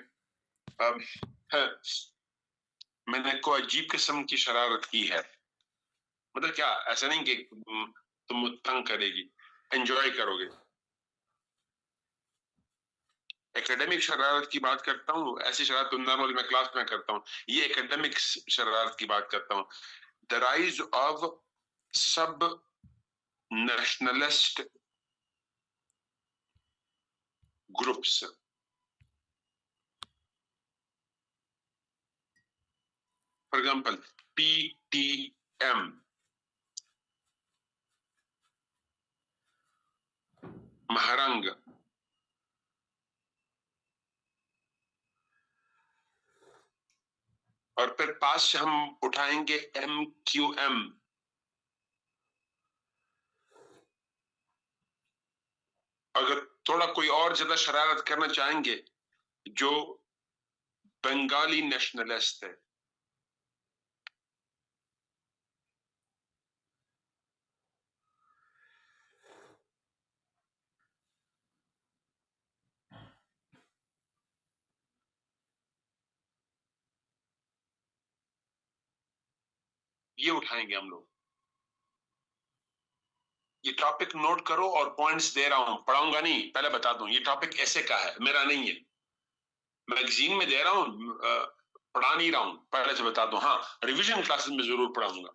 मैंने कोई अजीब किस्म की शरारत की है। मतलब क्या, ऐसा नहीं कि तुम तंग करेगी, एंजॉय करोगे। एकेडमिक शरारत की बात करता हूँ, ऐसी शरारत नॉर्मल मैं क्लास में करता हूँ, ये एकेडमिक शरारत की बात करता हूँ। द राइज ऑफ सब nationalist groups, for example PTM, Mahrang, और फिर पास से हम उठाएंगे MQM, अगर थोड़ा कोई और ज्यादा शरारत करना चाहेंगे, जो बंगाली नेशनलिस्ट है, ये उठाएंगे हम लोग। ये टॉपिक नोट करो, और पॉइंट्स दे रहा हूं, पढ़ाऊंगा नहीं, पहले बता दूं ये टॉपिक ऐसे का है, मेरा नहीं है, मैगजीन में दे रहा हूं, पढ़ा नहीं रहा हूं, पहले से बता दूं। हाँ, रिवीजन क्लासेस में जरूर पढ़ाऊंगा।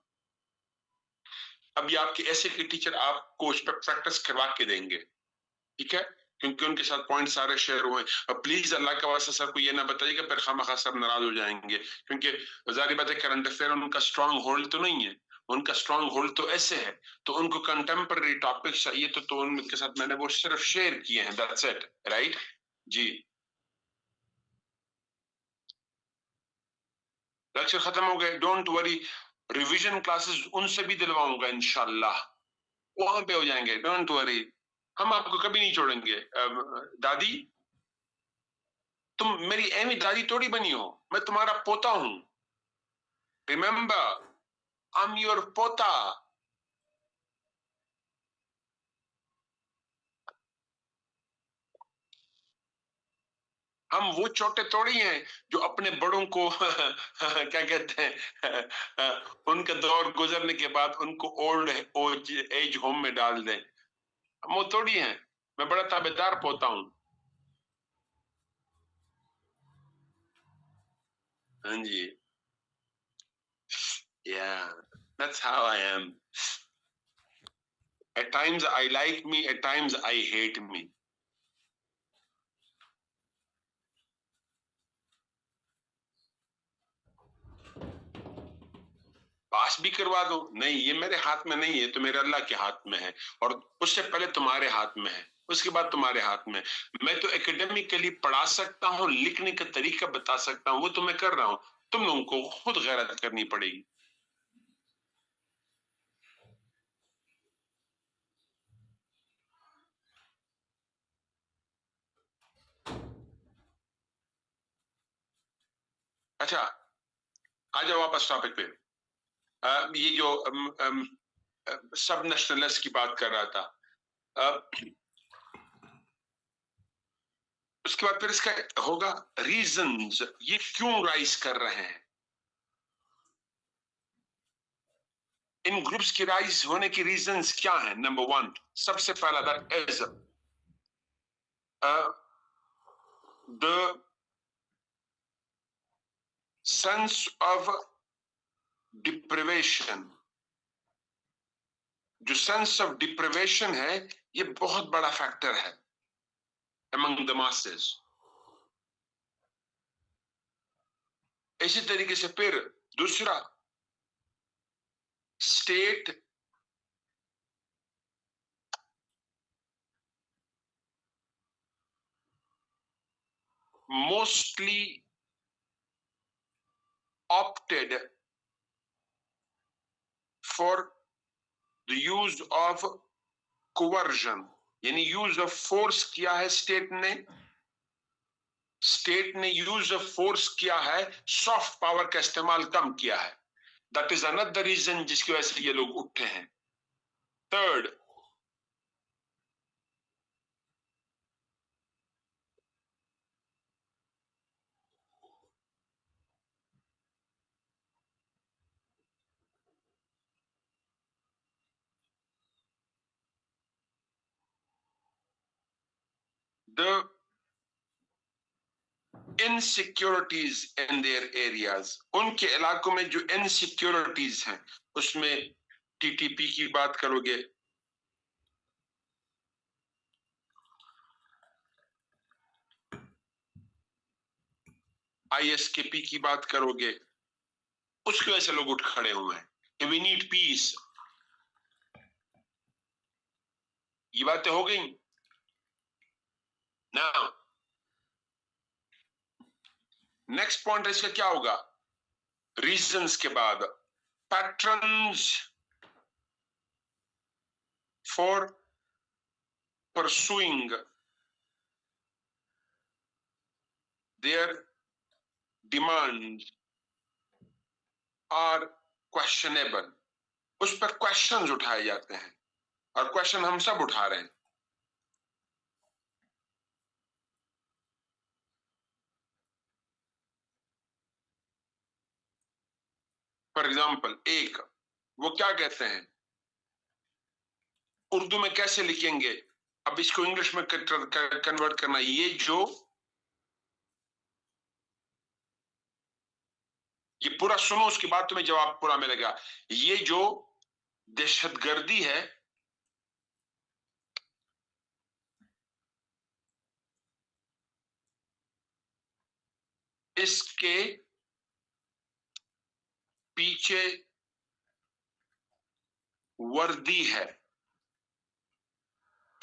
अभी आपके ऐसे के टीचर आपको उस पर प्रैक्टिस करवा के देंगे, ठीक है, क्योंकि उनके साथ पॉइंट सारे शेयर हुए। और प्लीज अल्लाह का वास्ता सर को ये ना बताइएगा फिर खामखा सब नाराज हो जाएंगे, क्योंकि जारी बात है करंट अफेयर उनका स्ट्रांग होल्ड तो नहीं है, उनका स्ट्रांग होल्ड तो ऐसे है, तो उनको कंटेम्पररी टॉपिक चाहिए, तो उनके साथ मैंने वो सिर्फ शेयर किए हैं, दैट्स इट, राइट जी। लेक्चर खत्म हो गए, डोंट वरी, रिवीजन क्लासेस उनसे भी दिलवाऊंगा इंशाल्लाह, वहां पे हो जाएंगे, डोंट वरी, हम आपको कभी नहीं छोड़ेंगे। दादी, तुम मेरी एमी दादी थोड़ी बनी हो, मैं तुम्हारा पोता हूं, रिमेम्बर, आई एम योर पोता। हम वो छोटे थोड़ी हैं जो अपने बड़ों को क्या कहते हैं, उनका दौर गुजरने के बाद उनको ओल्ड एज होम में डाल दें, हम वो थोड़ी हैं, मैं बड़ा ताबेदार पोता हूं। हाँ जी, yeah, that's how I am. At times I like me, at times I hate me. पास भी करवा दो, नहीं ये मेरे हाथ में नहीं है, तो मेरे अल्लाह के हाथ में है, और उससे पहले तुम्हारे हाथ में है, उसके बाद तुम्हारे हाथ में। मैं तो एकेडमिकली पढ़ा सकता हूँ, लिखने का तरीका बता सकता हूँ, वो तो मैं कर रहा हूँ, तुम लोगों को खुद गैरत करनी पड़ेगी। अच्छा, आ जाओ वापस टॉपिक पे। ये जो सब नेशनलिस्ट की बात कर रहा था, उसके बाद फिर इसका होगा रीजंस, ये क्यों राइज कर रहे हैं, इन ग्रुप्स की राइज होने की रीजंस क्या है। नंबर 1, सबसे पहला, that is the sense of deprivation. जो सेंस ऑफ डिप्रिवेशन है, ये बहुत बड़ा फैक्टर है among the masses। इसी तरीके से फिर दूसरा, state mostly opted for the use of coercion, यानी यूज ऑफ फोर्स किया है स्टेट ने यूज ऑफ फोर्स किया है, सॉफ्ट पावर का इस्तेमाल कम किया है। दैट इज अनदर रीजन जिसकी वजह से ये लोग उठे हैं। Third, the insecurities in their areas, उनके इलाकों में जो इनसिक्योरिटीज हैं उसमें टीटीपी की बात करोगे, आईएसकेपी की बात करोगे, उसकी वजह से लोग उठ खड़े हुए हैं। We need peace. ये बातें हो गई ना। नेक्स्ट पॉइंट इसका क्या होगा? रीजंस के बाद patterns for pursuing their demand are questionable. उस पर क्वेश्चंस उठाए जाते हैं और क्वेश्चन हम सब उठा रहे हैं। फॉर एग्जाम्पल, एक वो क्या कहते हैं, उर्दू में कैसे लिखेंगे, अब इसको इंग्लिश में कन्वर्ट करना, ये पूरा सुनो, उसके बाद तुम्हें जवाब पूरा मिलेगा। ये जो दहशतगर्दी है, इसके पीछे वर्दी है।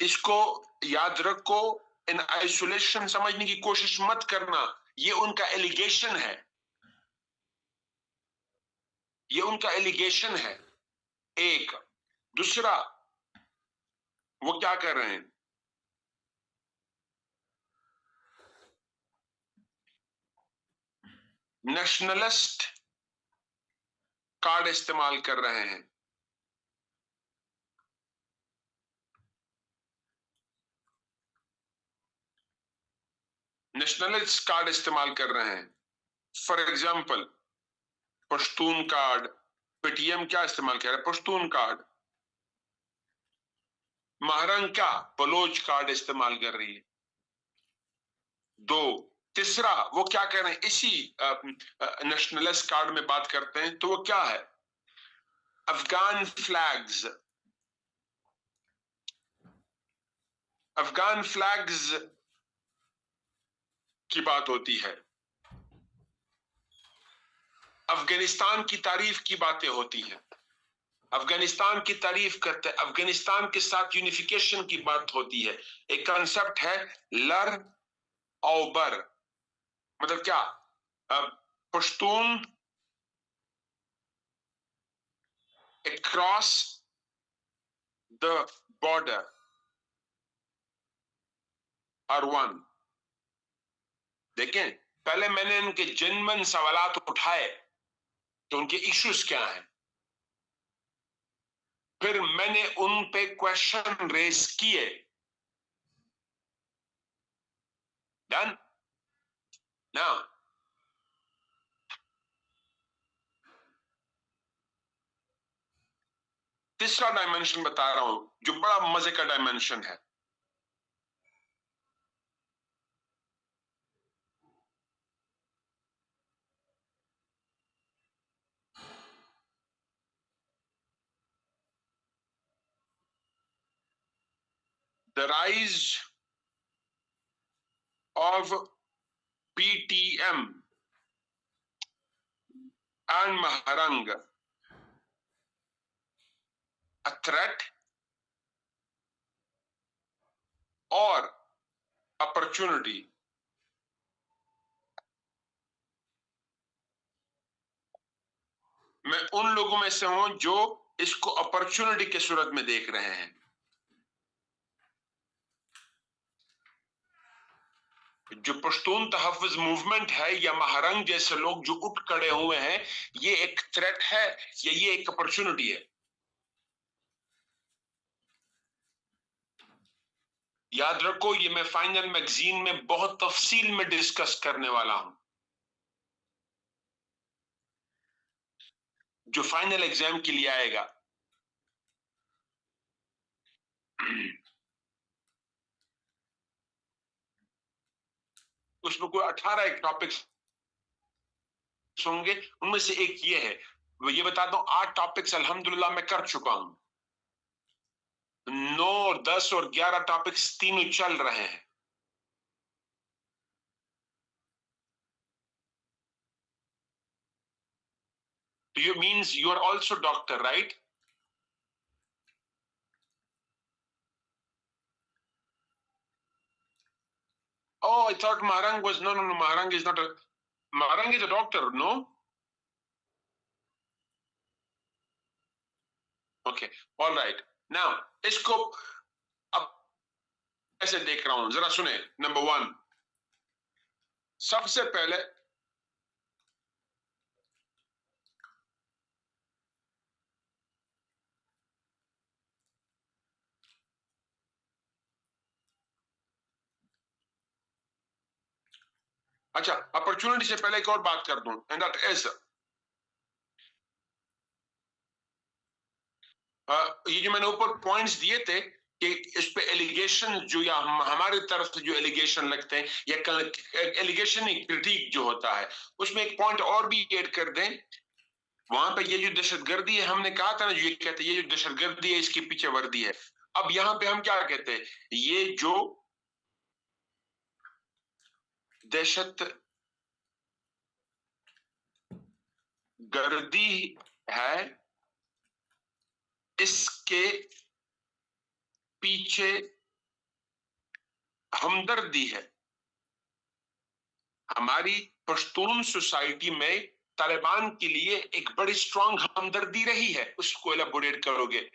इसको याद रखो, इन आइसोलेशन समझने की कोशिश मत करना। ये उनका एलिगेशन है, ये उनका एलिगेशन है। एक दूसरा, वो क्या कर रहे हैं, नेशनलिस्ट कार्ड इस्तेमाल कर रहे हैं। नेशनलिस्ट कार्ड इस्तेमाल कर रहे हैं। For example, Pashtun card, Paytm क्या इस्तेमाल कर रहा है? पश्तून कार्ड। महरंग क्या? बलोच कार्ड इस्तेमाल कर रही है। दो। तीसरा, वो क्या कह रहे हैं, इसी नेशनलिस्ट कार्ड में बात करते हैं, तो वो क्या है, अफगान फ्लैग्स। अफगान फ्लैग्स की बात होती है, अफगानिस्तान की तारीफ की बातें होती हैं, अफगानिस्तान की तारीफ करते हैं, अफगानिस्तान के साथ यूनिफिकेशन की बात होती है। एक कंसेप्ट है लर और बर, मतलब क्या, Pashtun across the border are one। देखें, पहले मैंने इनके जेन्युइन सवालात उठाए तो उनके इश्यूज क्या हैं, फिर मैंने उन पे क्वेश्चन रेज किए। डन नाउ, तीसरा डायमेंशन बता रहा हूं जो बड़ा मजे का डायमेंशन है। The rise of PTM and Mahrang, a threat और अपॉर्चुनिटी। मैं उन लोगों में से हूं जो इसको अपॉर्चुनिटी के सूरत में देख रहे हैं। जो पश्तून तहफ़्फ़ुज़ मूवमेंट है या महरंग जैसे लोग जो उठ खड़े हुए हैं, ये एक थ्रेट है या ये एक अपॉर्चुनिटी है? याद रखो, ये मैं फाइनल मैगजीन में बहुत तफसील में डिस्कस करने वाला हूं। जो फाइनल एग्जाम के लिए आएगा, उसमें कोई 18 टॉपिक्स होंगे, उनमें से एक ये है। ये बताता हूं 8 टॉपिक्स अल्हम्दुलिल्लाह मैं कर चुका हूं, 9 और 10 और 11 टॉपिक्स तीनों चल रहे हैं। You means you are also doctor, right? Oh, I thought Maharang was no. Maharang is not a. Maharang is a doctor, no? Okay, all right. Now इसको अब ऐसे देख रहा हूं, जरा सुने। नंबर 1, सबसे पहले अच्छा, अपॉर्चुनिटी से पहले एक और बात कर दूं, एंड दैट इज ये जो मैंने ऊपर पॉइंट्स दिए थे कि इस पे एलिगेशन जो या हमारे तरफ से जो एलिगेशन लगते हैं, या एलिगेशन नहीं, क्रिटिक जो होता है, उसमें एक पॉइंट और भी ऐड कर दें। वहां पे ये जो दहशतगर्दी है, हमने कहा था ना, जो ये कहते हैं ये जो दहशतगर्दी है इसके पीछे वर्दी है। अब यहां पे हम क्या कहते हैं, ये जो दहशत गर्दी है इसके पीछे हमदर्दी है। हमारी पश्तून सोसाइटी में तालिबान के लिए एक बड़ी स्ट्रांग हमदर्दी रही है, उसको एलाबोरेट करोगे।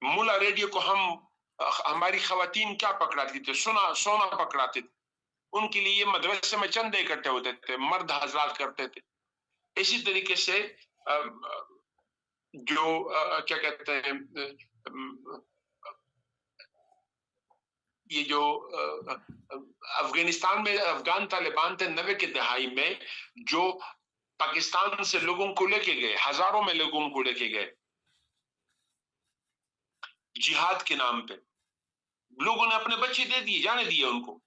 मुला रेडियो को हमारी खवातीन क्या पकड़ाती थी, सोना पकड़ाते थे, उनके लिए मदरसे में चंदे इकट्ठे होते थे, मर्द हजरात करते थे। इसी तरीके से जो क्या कहते हैं, ये जो अफगानिस्तान में अफगान तालिबान थे 90 की दहाई में, जो पाकिस्तान से लोगों को लेके गए, हजारों में लोगों को लेके गए जिहाद के नाम पे, लोगों ने अपने बच्चे दे दिए, जाने दिए उनको।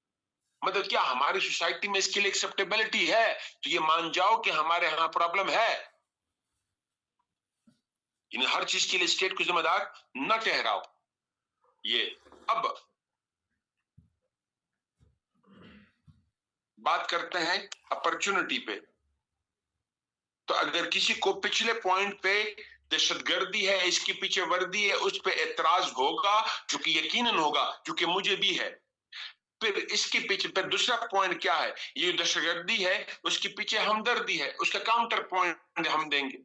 मतलब क्या हमारी सोसाइटी में इसके लिए एक्सेप्टेबिलिटी है? तो ये मान जाओ कि हमारे यहां प्रॉब्लम है। इन्हें हर चीज के लिए स्टेट को जिम्मेदार न ठहराओ। ये अब बात करते हैं अपॉर्चुनिटी पे। तो अगर किसी को पिछले पॉइंट पे दहशतगर्दी है इसके पीछे वर्दी है, उस पे एतराज होगा, जो कि यकीनन होगा, जो कि मुझे भी है। फिर इसके पीछे फिर दूसरा पॉइंट क्या है, ये दहशतगर्दी है उसके पीछे हमदर्दी है, उसका काउंटर पॉइंट हम देंगे।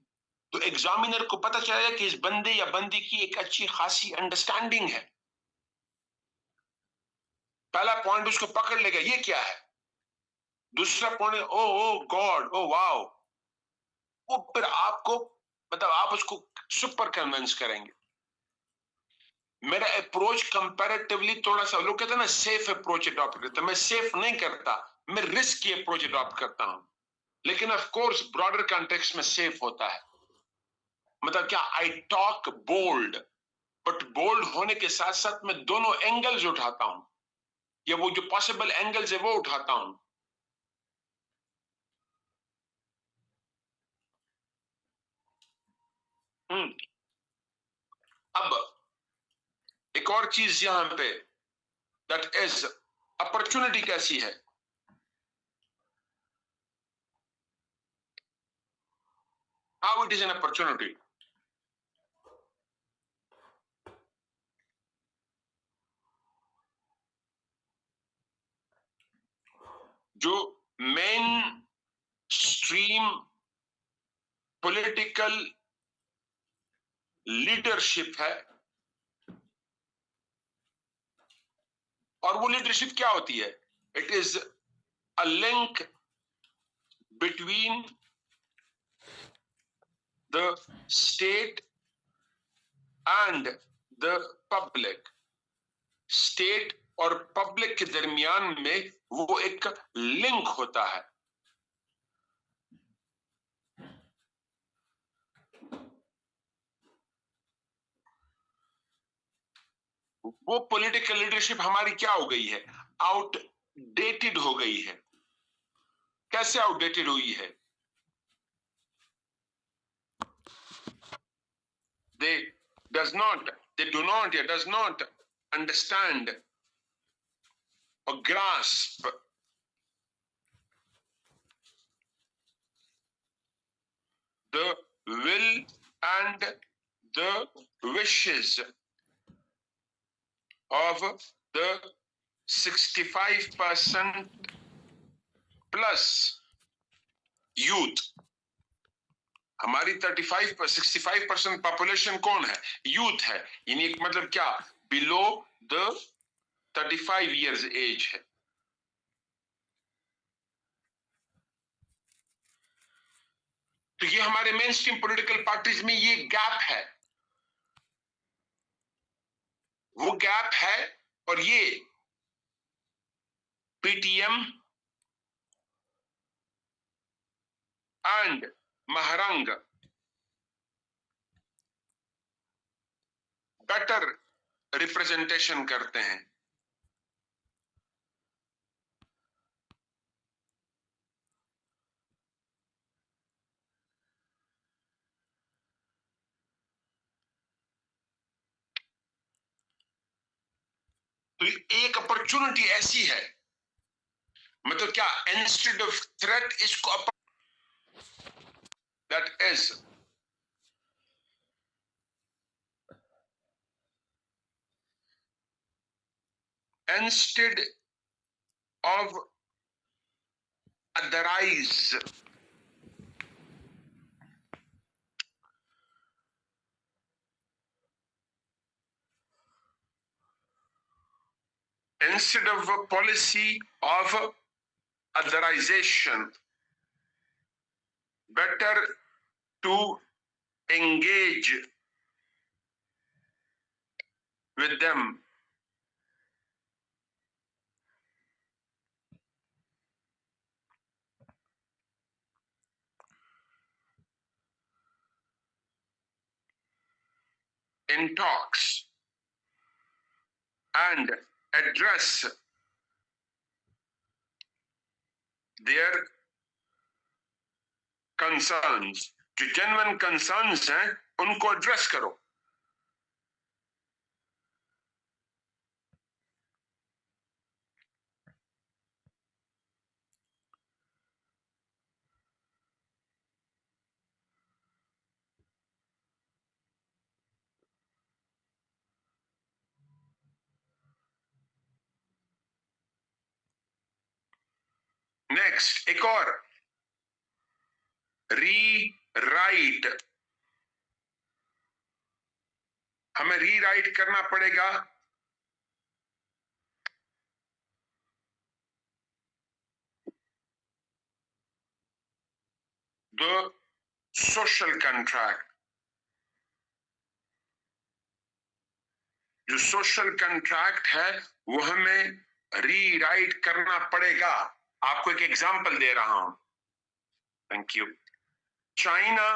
तो एग्जामिनर को पता चलेगा कि इस बंदे या बंदी की एक अच्छी खासी अंडरस्टैंडिंग है। पहला पॉइंट उसको पकड़ लेगा, ये क्या है। दूसरा पॉइंट, ओ गॉड, ओ वाओ, वो फिर आपको मतलब आप उसको सुपर कन्विंस करेंगे। मेरा अप्रोच कंपैरेटिवली थोड़ा सा, लोग कहते हैं ना सेफ अप्रोच अडॉप्ट करता, मैं सेफ नहीं करता, मैं रिस्क की अप्रोच अडॉप्ट करता हूं। लेकिन ऑफ कोर्स ब्रॉडर कॉन्टेक्स्ट में सेफ होता है। मतलब क्या, I talk bold, but bold होने के साथ साथ मैं दोनों एंगल्स उठाता हूं, या वो जो पॉसिबल एंगल्स है वो उठाता हूं। अब एक और चीज यहां पे, दैट इज अपॉर्चुनिटी कैसी है। How it is an opportunity. जो मेन स्ट्रीम पॉलिटिकल लीडरशिप है, और वो लीडरशिप क्या होती है, it is a link between the state and the public. State और पब्लिक के दरमियान में वो एक लिंक होता है। वो पॉलिटिकल लीडरशिप हमारी क्या हो गई है, आउटडेटेड हो गई है। कैसे आउटडेटेड हुई है? They does not understand or grasp the will and the wishes of the 65% plus youth. हमारी 65% पॉपुलेशन कौन है? यूथ है। यानी मतलब क्या? बिलो द 35 years एज है। तो ये हमारे मेन स्ट्रीम पॉलिटिकल पार्टीज में ये गैप है, वो गैप है। और ये PTM and Mahrang better representation करते हैं। तो एक अपॉर्चुनिटी ऐसी है, मतलब क्या, इंस्टेड ऑफ थ्रेट इसको that is instead of otherwise instead of a policy of otherization, better to engage with them in talks and address their concerns. जो genuine concerns हैं उनको address करो। नेक्स्ट एक और, रीराइट। हमें रीराइट करना पड़ेगा द सोशल कंट्रैक्ट। जो सोशल कंट्रैक्ट है वो हमें रीराइट करना पड़ेगा। आपको एक एग्जांपल दे रहा हूं। Thank you. China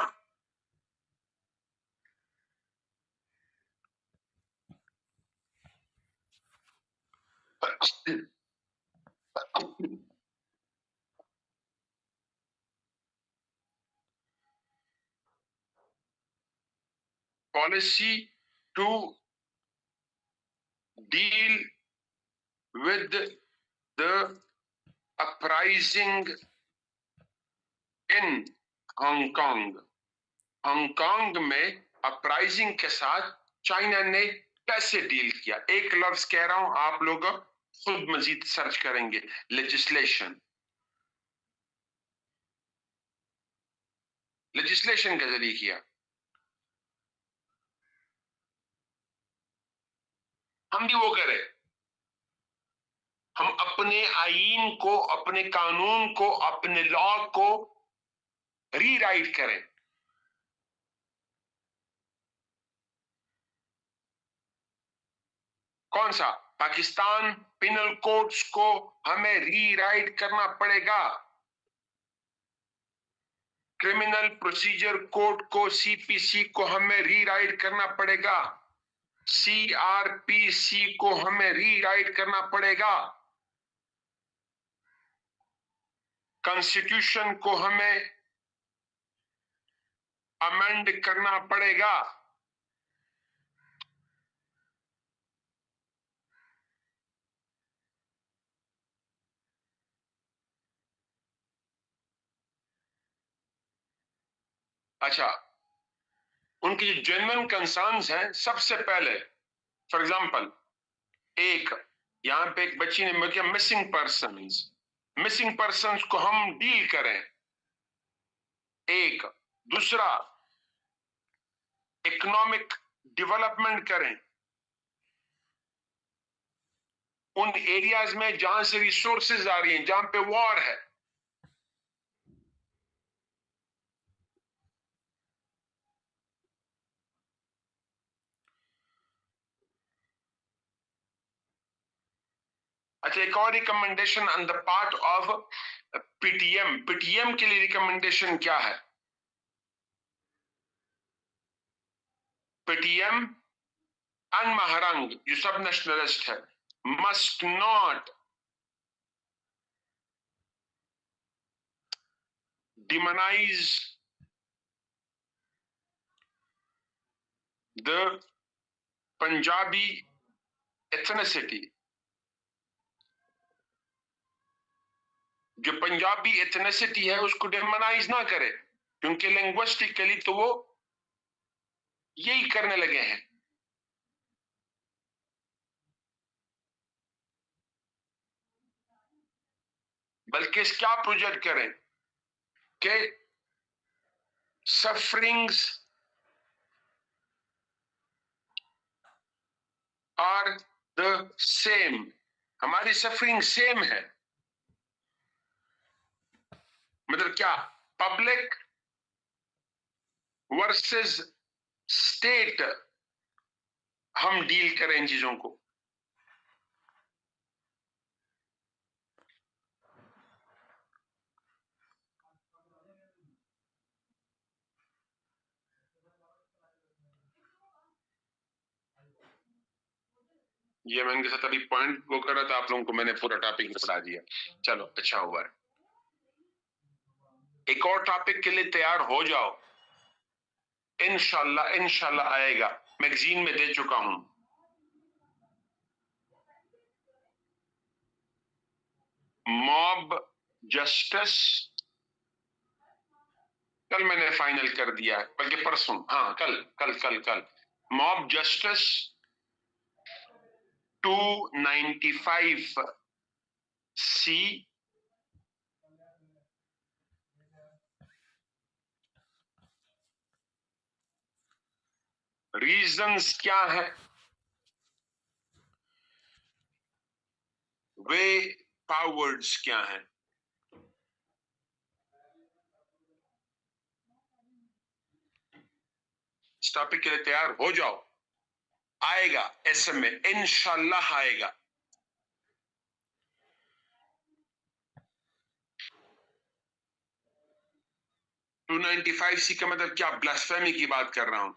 policy to deal with the uprising in Hong Kong। Hong Kong में अपराइजिंग के साथ चाइना ने कैसे डील किया? एक लफ्ज कह रहा हूं, आप लोग खुद मजीद सर्च करेंगे। लेजिस्लेशन। लेजिस्लेशन के जरिए किया। हम भी वो करें, हम अपने आईन को, अपने कानून को, अपने लॉ को रीराइट करें। कौन सा? पाकिस्तान पिनल कोड्स को हमें रीराइट करना पड़ेगा। क्रिमिनल प्रोसीजर कोड को, सीपीसी को हमें रीराइट करना पड़ेगा। सीआरपीसी को हमें रीराइट करना पड़ेगा। कॉन्स्टिट्यूशन को हमें अमेंड करना पड़ेगा। अच्छा, उनकी जो जेन्युइन कंसर्न्स हैं, सबसे पहले फॉर एग्जांपल एक यहां पे एक बच्ची ने मुझे मिसिंग पर्संस को हम डील करें। एक दूसरा, इकोनॉमिक डेवलपमेंट करें उन एरियाज में जहां से रिसोर्सेज आ रही हैं, जहां पे वॉर है। अच्छा, एक और recommendation on the part of PTM. PTM के लिए रिकमेंडेशन क्या है? पीटीएम एंड महारंग जो सब नेशनलिस्ट है, must not demonise the Punjabi ethnicity. जो पंजाबी एथनिसिटी है उसको डिमोनाइज ना करे, क्योंकि लिंग्विस्टिकली तो वो यही करने लगे हैं। बल्कि क्या प्रोजेक्ट करें कि सफरिंग्स आर द सेम, हमारी सफरिंग सेम है। मतलब क्या? पब्लिक वर्सेस स्टेट हम डील करें इन चीजों को। ये मैंने साथ अभी पॉइंट वो कर रहा था, आप लोगों को मैंने पूरा टॉपिक बता दिया। चलो, अच्छा हुआ। एक और टॉपिक के लिए तैयार हो जाओ, इंशाल्लाह इंशाल्लाह आएगा, मैगजीन में दे चुका हूं। मॉब जस्टिस कल मैंने फाइनल कर दिया है, बल्कि परसों, हाँ कल कल कल कल मॉब जस्टिस 295 सी रीजंस क्या है, वे पावर्ड्स क्या है। इस टॉपिक के लिए तैयार हो जाओ, आएगा ऐसे में इंशाल्लाह आएगा। टू 295 सी का मतलब क्या? ब्लास्फेमी की बात कर रहा हूं।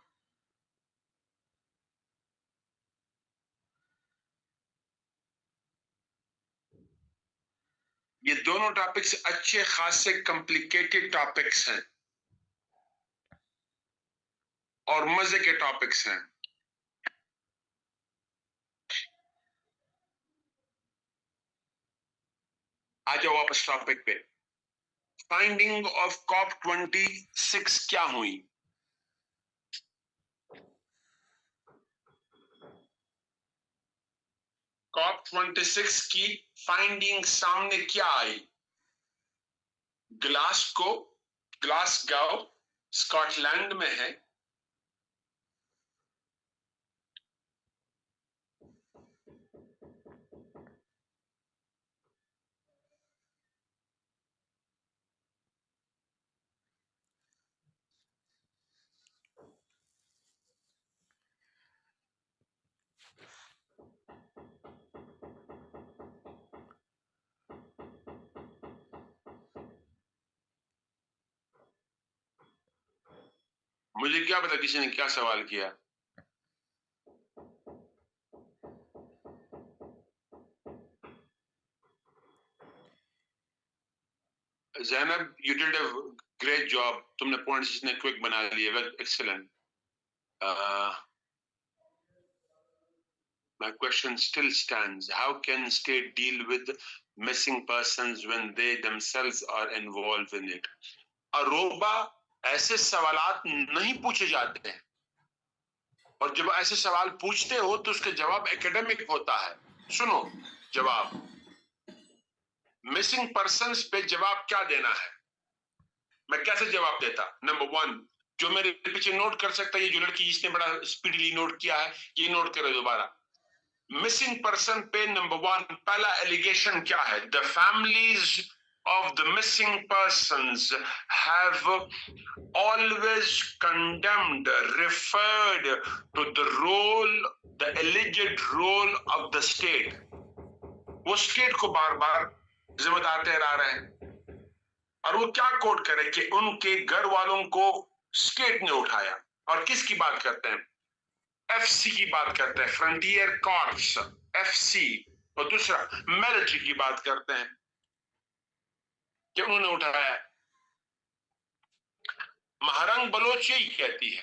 ये दोनों टॉपिक्स अच्छे खासे कॉम्प्लिकेटेड टॉपिक्स हैं और मजे के टॉपिक्स हैं। आ जाओ वापस टॉपिक पे। फाइंडिंग ऑफ कॉप 26 क्या हुई? कॉप 26 की फाइंडिंग सामने क्या आई? ग्लासगो स्कॉटलैंड में है। मुझे क्या पता किसी ने क्या सवाल किया। Zainab, you did a great job. तुमने points इसने quick बना लिए. Well, excellent. My question still stands. How can state deal with missing persons when they themselves are involved in it? अरोबा ऐसे सवालात नहीं पूछे जाते हैं, और जब ऐसे सवाल पूछते हो तो उसका जवाब एकेडमिक होता है. सुनो जवाब. मिसिंग पर्सन्स पे जवाब क्या देना है? मैं कैसे जवाब देता? नंबर 1, जो मेरे पीछे नोट कर सकता है, ये जो लड़की जिसने बड़ा स्पीडली नोट किया है, ये नोट करो दोबारा. मिसिंग पर्सन पे नंबर 1 पहला एलिगेशन क्या है? The families of the missing persons have always condemned, referred to the role, the alleged role of the state. वो स्टेट को बार बार जिम्मेदार ठहरा रहे हैं, और वो क्या कोट करे कि उनके घर वालों को स्टेट ने उठाया. और किसकी बात करते हैं? एफसी की बात करते हैं, फ्रंटियर कॉर्प्स, एफसी. और दूसरा मिलिट्री की बात करते हैं कि उन्होंने उठाया. महारंग बलोच यही कहती है,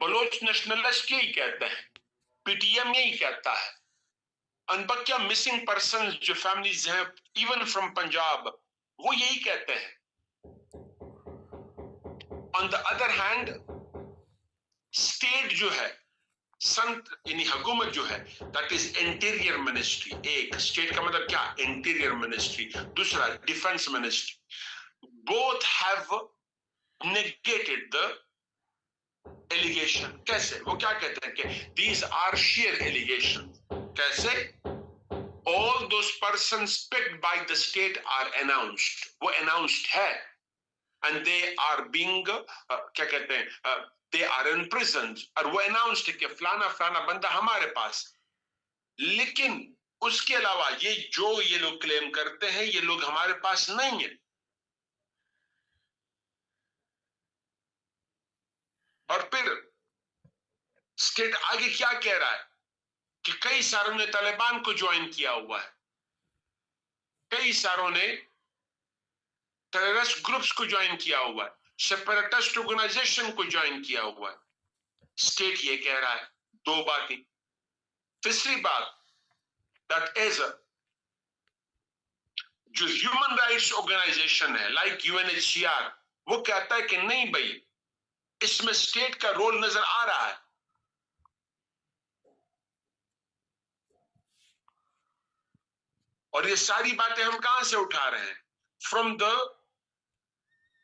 बलोच नेशनलिस्ट यही कहते हैं, पीटीएम यही कहता है. अनबक्या मिसिंग पर्सन जो फैमिलीज हैं इवन फ्रॉम पंजाब, वो यही कहते हैं. On the other hand state जो है, संत यानी हुकूमत जो है, दैट इज इंटीरियर मिनिस्ट्री. एक स्टेट का मतलब क्या? Interior ministry. दूसरा defence ministry. Both have negated the allegation. कैसे? वो क्या कहते हैं कि दीज आर शेयर एलिगेशन. कैसे? All those persons picked by the state are announced. वो अनाउंस्ड है, एंड दे आर बीइंग क्या कहते हैं, they are in prison. और वो announced है कि फलाना फलाना बंदा हमारे पास. लेकिन उसके अलावा ये लोग क्लेम करते हैं, ये लोग हमारे पास नहीं है. और फिर स्टेट आगे क्या कह रहा है कि कई सारों ने तालिबान को ज्वाइन किया हुआ है, कई सारों ने टेररिस्ट ग्रुप्स को ज्वाइन किया हुआ है, सेपरेटिस्ट ऑर्गेनाइजेशन को ज्वाइन किया हुआ है. स्टेट ये कह रहा है. दो बातें. तीसरी बात, दैट इज जो ह्यूमन राइट्स ऑर्गेनाइजेशन है लाइक यूएनएचसीआर, वो कहता है कि नहीं भाई, इसमें स्टेट का रोल नजर आ रहा है. और ये सारी बातें हम कहां से उठा रहे हैं? From the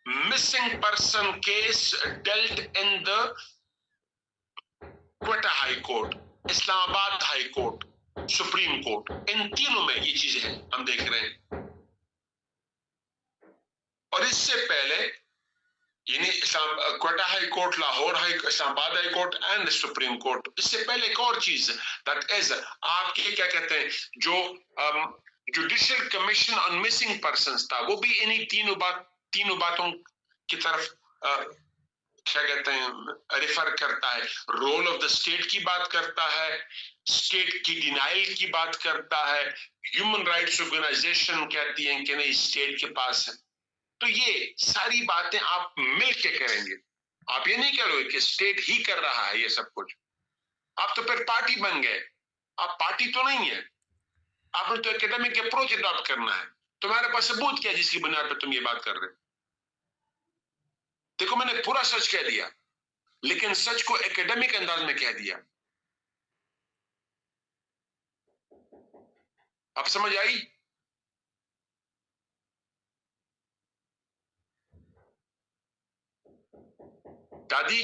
missing person case dealt in the Quetta high court, Islamabad high court, supreme court. इन तीनों में ये चीजें हैं, हम देख रहे हैं. और इससे पहले यानी Quetta high court, Lahore high, Islamabad high court and supreme court. इससे पहले एक और चीज, दैट इज आपके क्या कहते हैं, जो judicial commission on missing persons था, वो भी इन्हीं तीनों बातों की तरफ क्या कहते हैं रेफर करता है. रोल ऑफ द स्टेट की बात करता है, स्टेट की डिनाइल की बात करता है, ह्यूमन राइट्स ऑर्गेनाइजेशन कहती हैं कि नहीं स्टेट के पास है. तो ये सारी बातें आप मिलके करेंगे. आप ये नहीं करोगे कि स्टेट ही कर रहा है ये सब कुछ. आप तो फिर पार्टी बन गए. आप पार्टी तो नहीं है. आपने तो एकेडमिक अप्रोच अडॉप्ट करना है. तुम्हारे पास सबूत क्या है जिसकी बुनियाद पर तुम ये बात कर रहे हो? देखो, मैंने पूरा सच कह दिया, लेकिन सच को एकेडमिक अंदाज में कह दिया. आप समझ आई? दादी,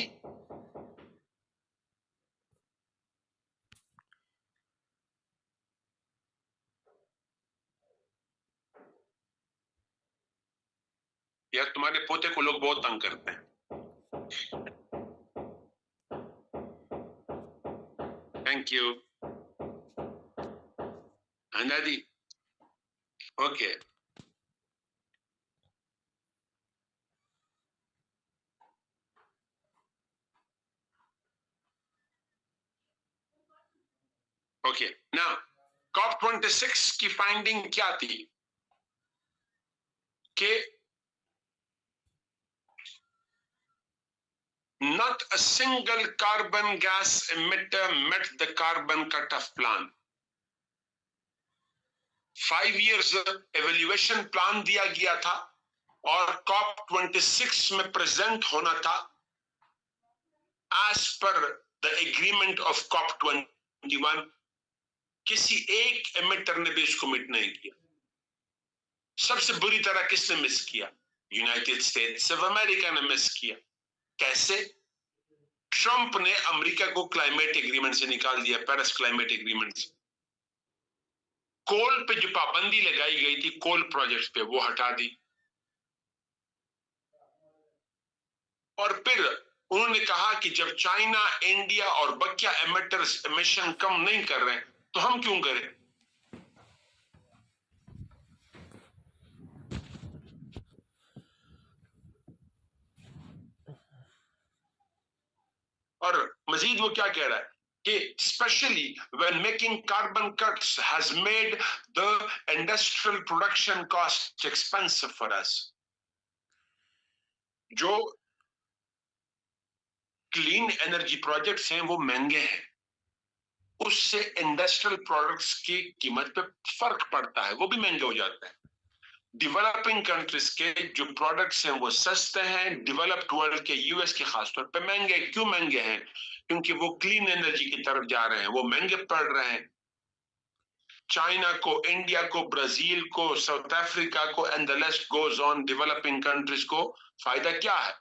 यार तुम्हारे पोते को लोग बहुत तंग करते हैं. Thank you. हाँ दादी, ओके. ओके, नाउ COP26 की फाइंडिंग क्या थी? कि not a single carbon gas emitter met the carbon cutoff plan. 5 years evaluation plan दिया गया था और COP26 में प्रेजेंट होना था as per the agreement of COP21. किसी एक एमिटर ने भी इसको मिट नहीं किया। सबसे बुरी तरह किसने मिस किया? यूनाइटेड स्टेट्स ऑफ अमेरिका ने मिस किया। कैसे? ट्रंप ने अमेरिका को क्लाइमेट एग्रीमेंट से निकाल दिया, पेरिस क्लाइमेट एग्रीमेंट से। कोल पे जो पाबंदी लगाई गई थी कोल प्रोजेक्ट पे, वो हटा दी। और फिर उन्होंने कहा कि जब चाइना, इंडिया और बकिया एमिटर्स एमिशन कम नहीं कर रहे हैं तो हम क्यों करें? और मजीद वो क्या कह रहा है कि especially when making carbon cuts has made the industrial production cost expensive for us. जो क्लीन एनर्जी प्रोजेक्ट्स हैं वो महंगे हैं, उससे इंडस्ट्रियल प्रोडक्ट्स की कीमत पे फर्क पड़ता है, वो भी महंगे हो जाते हैं। डेवलपिंग कंट्रीज के जो प्रोडक्ट्स हैं वो सस्ते हैं, डेवलप्ड वर्ल्ड के यूएस के खासतौर पे महंगे। क्यों महंगे हैं? क्योंकि वो क्लीन एनर्जी की तरफ जा रहे हैं, वो महंगे पड़ रहे हैं। चाइना को, इंडिया को, ब्राजील को, साउथ अफ्रीका को and the list goes on, developing countries को फायदा क्या है?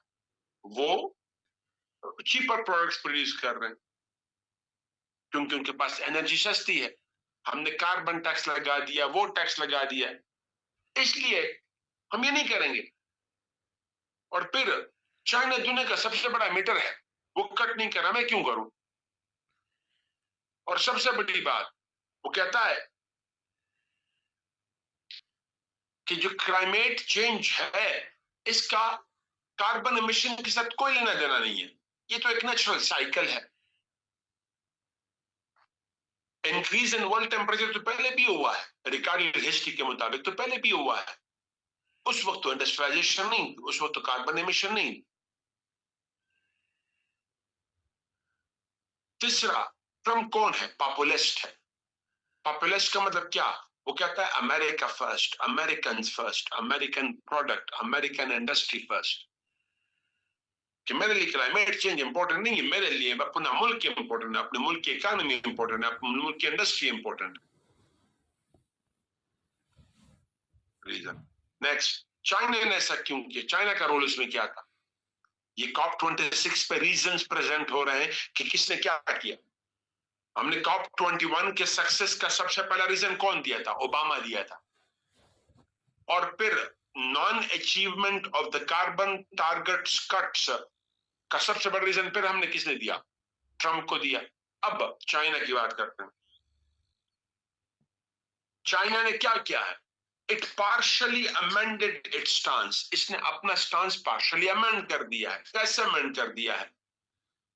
वो चीपर प्रोडक्ट्स प्रोड्यूस कर रहे हैं क्योंकि उनके पास एनर्जी सस्ती है। हमने कार्बन टैक्स लगा दिया, वो टैक्स लगा दिया, इसलिए हम ये नहीं करेंगे। और फिर चाइना दुनिया का सबसे बड़ा एमिटर है, वो कट नहीं कर रहा, मैं क्यों करूं? और सबसे बड़ी बात वो कहता है कि जो क्लाइमेट चेंज है इसका कार्बन एमिशन के साथ कोई लेना देना नहीं है, ये तो एक नेचुरल साइकिल है। इंक्रीज इन वर्ल्ड टेम्परेचर तो पहले भी हुआ है, रिकॉर्डेड हिस्ट्री के मुताबिक तो पहले भी हुआ है। उस वक्त तो इंडस्ट्रियलाइजेशन नहीं, उस वक्त तो कार्बन एमिशन नहीं। तीसरा, ट्रम्प कौन है? पॉपुलिस्ट है। पॉपुलिस्ट का मतलब क्या? वो कहता है America first, American first, American product, American industry first. कि मेरे लिए क्लाइमेट चेंज इंपॉर्टेंट नहीं है, मेरे लिए अपना मुल्क इंपॉर्टेंट है, अपने मुल्क की इकोनॉमी इंपॉर्टेंट है, अपने मुल्क की इंडस्ट्री इंपॉर्टेंट है। रीजन नेक्स्ट, चाइना ने ऐसा क्यों किया? चाइना का रोल इसमें क्या था? ये COP26 पे रीजंस प्रेजेंट हो रहे हैं कि किसने क्या किया। हमने COP21 के सक्सेस का सबसे पहला रीजन कौन दिया था? ओबामा दिया था। और फिर non achievement of the carbon targets cuts का सबसे बड़ा रीजन फिर हमने किसने दिया? ट्रंप को दिया। अब चाइना की बात करते हैं। चाइना ने क्या किया है? It partially amended it's stance. इसने अपना स्टांस पार्शली अमेंड कर दिया है। कैसे अमेंड कर दिया है?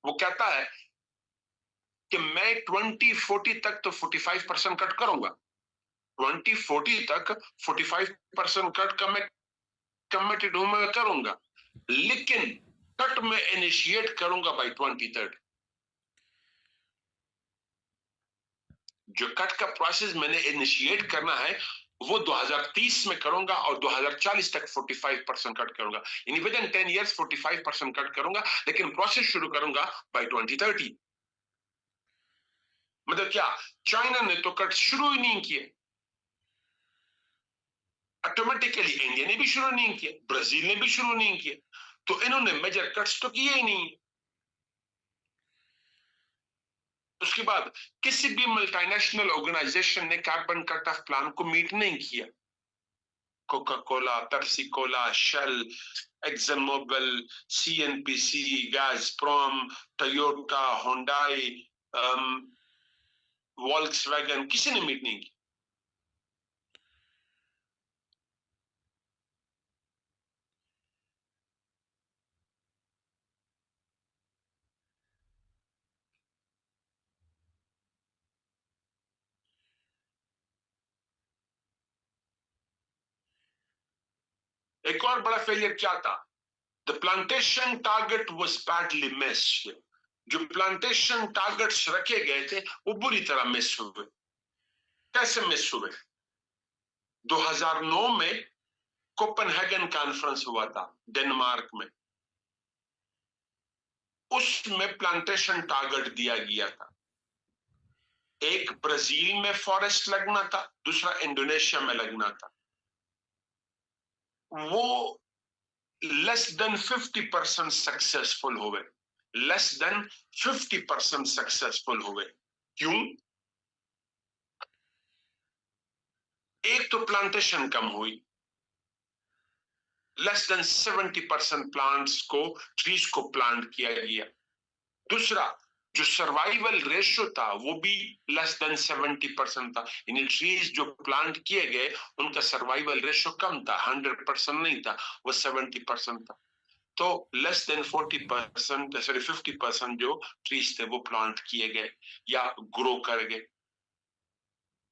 वो कहता है कि मैं 2040 तक तो 45% कट करूंगा, 2040 तक 45% कट का मैं कमिटेड हूं, मैं करूंगा, लेकिन कट में इनिशिएट करूंगा बाय 2030। जो कट का प्रोसेस मैंने इनिशिएट करना है वो 2030 में करूंगा और 2040 तक 45% कट करूंगा, यानी विद इन 10 इयर्स 45% कट करूंगा, लेकिन प्रोसेस शुरू करूंगा बाय 2030। मतलब क्या? चाइना ने तो कट शुरू ही नहीं किए, ऑटोमेटिकली इंडिया ने भी शुरू नहीं किया, ब्राजील ने भी शुरू नहीं किया, तो इन्होंने मेजर कट्स तो किए ही नहीं। उसके बाद किसी भी मल्टीनेशनल ऑर्गेनाइजेशन ने कार्बन कट ऑफ प्लान को मीट नहीं किया। Coca Cola, Pepsi Cola, Shell, Exxon Mobil, CNPC, Gazprom, Toyota, Hyundai, Volkswagen, किसी ने मीट नहीं की। एक और बड़ा फेलियर क्या था? The plantation target was badly missed. जो प्लांटेशन टारगेट्स रखे गए थे वो बुरी तरह मिस हुए। कैसे मिस हुए? 2009 में कोपेनहेगन कॉन्फ्रेंस हुआ था डेनमार्क में, उसमें प्लांटेशन टारगेट दिया गया था। एक ब्राजील में फॉरेस्ट लगना था, दूसरा इंडोनेशिया में लगना था। वो लेस देन 50% सक्सेसफुल हुए, लेस देन 50% सक्सेसफुल हुए। क्यों? एक तो प्लांटेशन कम हुई, लेस देन 70% प्लांट्स को, ट्रीज को प्लांट किया गया। दूसरा, जो सर्वाइवल रेशियो था वो भी लेस देन 70% था, यानी ट्रीज जो प्लांट किए गए उनका सर्वाइवल रेशियो कम था, 100% नहीं था, वो 70% था। तो लेस देन 40%, सॉरी 50% जो ट्रीज थे वो प्लांट किए गए या ग्रो कर गए।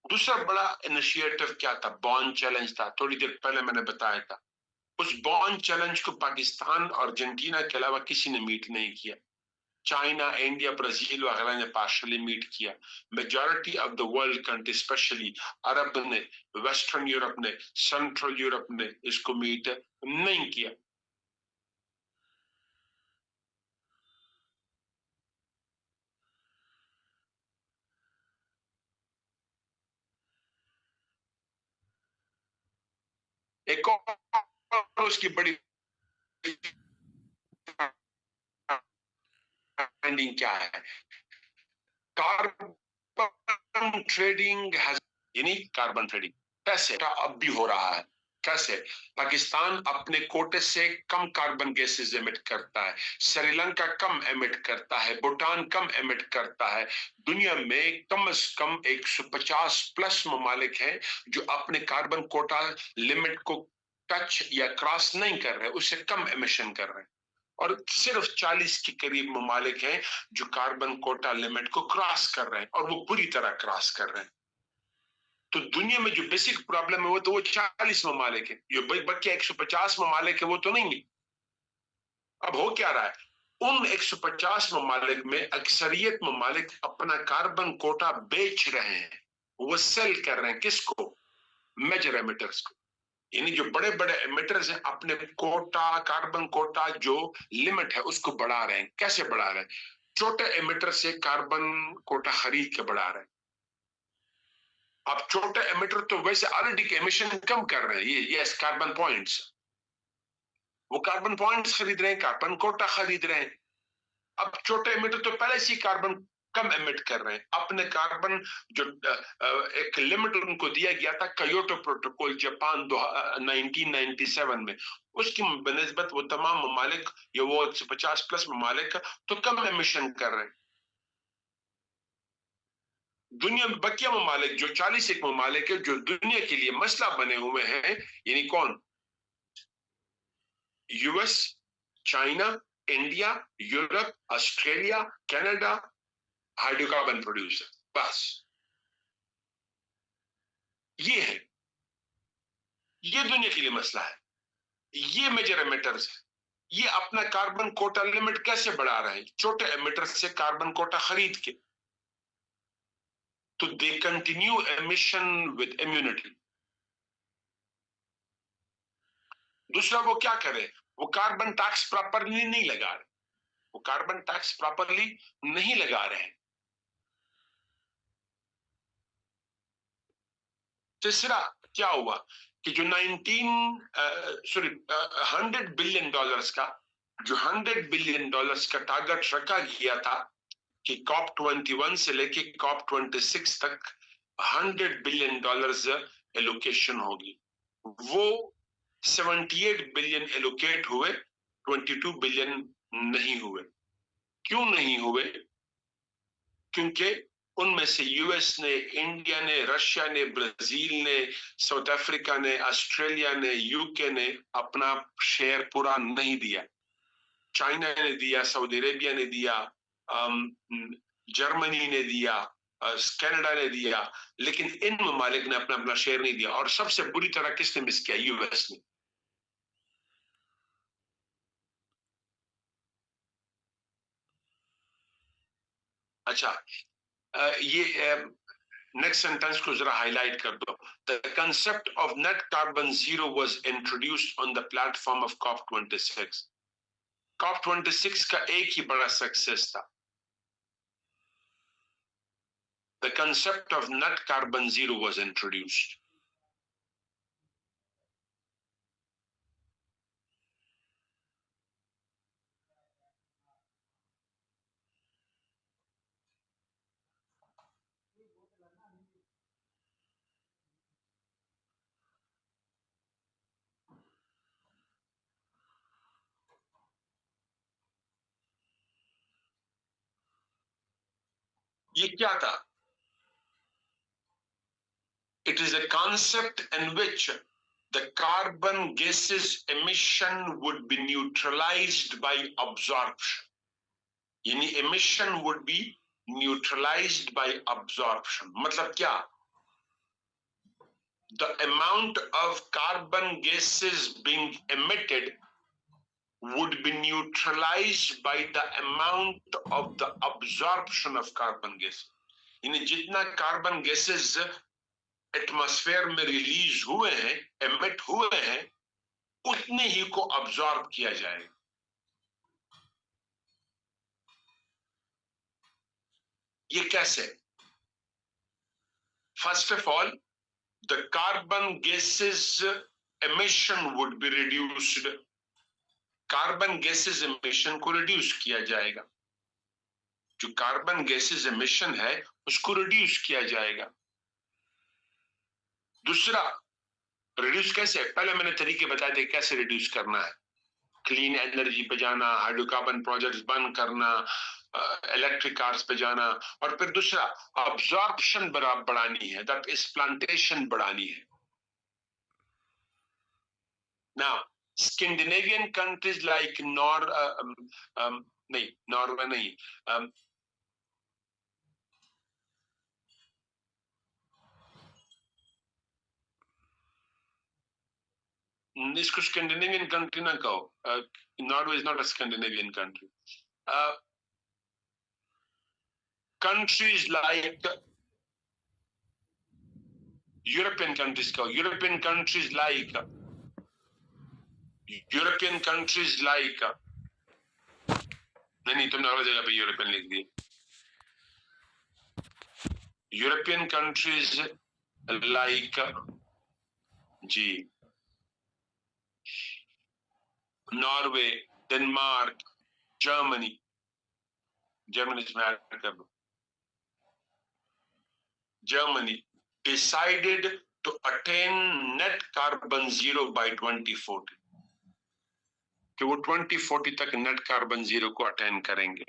दूसरा बड़ा इनिशिएटिव क्या था? बॉन्ड चैलेंज था, थोड़ी देर पहले मैंने बताया था। उस बॉन्ड चैलेंज को पाकिस्तान और अर्जेंटीना के अलावा किसी ने मीट नहीं किया। चाइना, इंडिया, ब्राजील वगैरह ने पार्शली मीट किया। Majority of the world country, specially अरब ने, वेस्टर्न यूरोप ने, सेंट्रल यूरोप ने इसको मीट नहीं किया। एक और उसकी बड़ी फाइंडिंग क्या है? कार्बन ट्रेडिंग यानी कार्बन ट्रेडिंग कैसे अब भी हो रहा है? कैसे? पाकिस्तान अपने कोटे से कम कार्बन गैसेस एमिट करता है, श्रीलंका कम एमिट करता है, भूटान कम एमिट करता है। दुनिया में कम से कम 150 प्लस ममालिक हैं जो अपने कार्बन कोटा लिमिट को टच या क्रॉस नहीं कर रहे, उससे कम एमिशन कर रहे हैं। और सिर्फ 40 के करीब ममालिक हैं जो कार्बन कोटा लिमिट को क्रॉस कर रहे हैं, और वो पूरी तरह क्रॉस कर रहे हैं। तो दुनिया में जो बेसिक प्रॉब्लम है वो तो वो 40 ममालिक है, जो बाकी 150 ममालिक है वो तो नहीं है। अब हो क्या रहा है? उन 150 ममालिक में अक्सरियत ममालिक अपना कार्बन कोटा बेच रहे हैं, वो सेल कर रहे हैं। किसको? मेजर एमिटर्स को। यानी जो बड़े बड़े एमिटर्स हैं अपने कोटा, कार्बन कोटा जो लिमिट है उसको बढ़ा रहे हैं। कैसे बढ़ा रहे हैं? छोटे एमिटर से कार्बन कोटा खरीद के बढ़ा रहे हैं। अब छोटे एमिटर तो वैसे ऑलरेडी एमिशन कम कर रहे हैं, ये कार्बन पॉइंट्स, वो कार्बन पॉइंट्स खरीद रहे हैं, कार्बन कोटा खरीद रहे हैं। अब छोटे एमिटर तो पहले से कार्बन कम एमिट कर रहे हैं। अपने कार्बन जो एक लिमिट उनको दिया गया था कयोटो प्रोटोकॉल जापान 1997 में, उसकी बनिस्बत वो तमाम ममालिक या वो 150 प्लस ममालिक तो कम एमिशन कर रहे हैं। दुनिया में बकिया ममालिक जो 41 ममालिक है जो दुनिया के लिए मसला बने हुए हैं, यानी कौन? US, China, India, Europe, Australia, Canada, hydrocarbon producer, बस ये है, ये दुनिया के लिए मसला है। ये मेजर एमिटर्स है, ये अपना कार्बन कोटा लिमिट कैसे बढ़ा रहे हैं? छोटे एमिटर से कार्बन कोटा खरीद के। तो they continue emission with immunity. दूसरा, वो क्या करे? वो कार्बन टैक्स प्रॉपरली नहीं लगा रहे, वो कार्बन टैक्स प्रॉपरली नहीं लगा रहे हैं। तीसरा क्या हुआ कि जो 100 बिलियन डॉलर्स का, जो $100 बिलियन का टारगेट रखा गया था कि COP 21 से लेके COP 26 तक $100 बिलियन एलोकेशन होगी, वो 78 बिलियन एलोकेट हुए, 22 बिलियन नहीं हुए। क्यों नहीं हुए? क्योंकि उनमें से यूएस ने, इंडिया ने, रशिया ने, ब्राजील ने, साउथ अफ्रीका ने, ऑस्ट्रेलिया ने, यूके ने अपना शेयर पूरा नहीं दिया। चाइना ने दिया, सऊदी अरेबिया ने दिया, जर्मनी ने दिया, कनाडा ने दिया, लेकिन इन ममालिक ने अपना अपना शेयर नहीं दिया। और सबसे बुरी तरह किसने मिस किया? यूएस ने। अच्छा, ये नेक्स्ट सेंटेंस को जरा हाईलाइट कर दो. The concept of net carbon zero was introduced on the platform of COP 26. COP 26 का एक ही बड़ा सक्सेस था. The concept of net carbon zero was introduced. ये क्या था? It is a concept in which the carbon gases emission would be neutralized by absorption. यानी emission would be neutralized by absorption. मतलब क्या? The amount of carbon gases being emitted would be neutralized by the amount of the absorption of carbon gas. यानी जितना carbon gases atmosphere में release हुए हैं, emit हुए हैं, उतने ही को अब्सॉर्ब किया जाएगा. ये कैसे? First of all, the carbon gases emission would be reduced. Carbon gases emission को रिड्यूस किया जाएगा. जो कार्बन गैसेस एमिशन है उसको रिड्यूस किया जाएगा. दूसरा, रिड्यूस कैसे? पहले मैंने तरीके बताए थे कैसे रिड्यूस करना है. क्लीन एनर्जी पे जाना, हाइड्रोकार्बन प्रोजेक्ट्स बंद करना, इलेक्ट्रिक कार्स पे जाना, और फिर दूसरा अब्जॉर्प्शन बढ़ानी है, दैट इज प्लांटेशन बढ़ानी है. नाउ स्कैंडिनेवियन कंट्रीज लाइक नहीं, नॉर्वे नहीं, इसको स्कैंडिनेवियन कंट्री ना कहो. Norway is not a Scandinavian country. Countries like European countries कहो. यूरोपियन कंट्रीज लाइक नहीं, तुमने और जगह पे यूरोपियन लिख दिया. यूरोपियन कंट्रीज लाइक जी नॉर्वे, डेनमार्क, जर्मनी इसमें ऐड कर दो. Germany decided to attain net carbon zero by 2040. कि वो 2040 तक नेट कार्बन जीरो को अटेन करेंगे.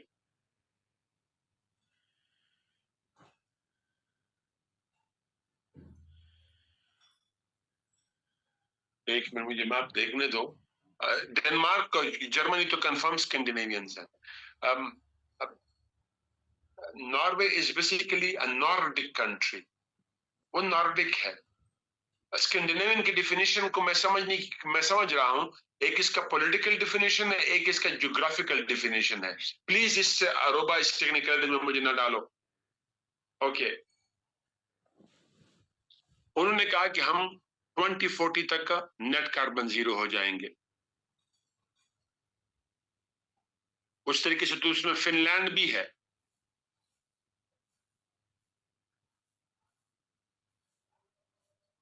एक मिनट मुझे मैप देखने दो. डेनमार्क और जर्मनी तो कंफर्म स्कैंडिनेवियंस है. Norway is basically a Nordic country. वो नॉर्डिक है. स्कैंडिनेवियन की डिफिनेशन को मैं समझ रहा हूं. एक इसका पॉलिटिकल डिफिनेशन है, एक इसका ज्योग्राफिकल डिफिनेशन है. प्लीज इस अरोबा इस टेक्निकल में मुझे ना डालो. ओके, उन्होंने कहा कि हम 2040 तक का नेट कार्बन जीरो हो जाएंगे. उस तरीके से तो उसमें फिनलैंड भी है.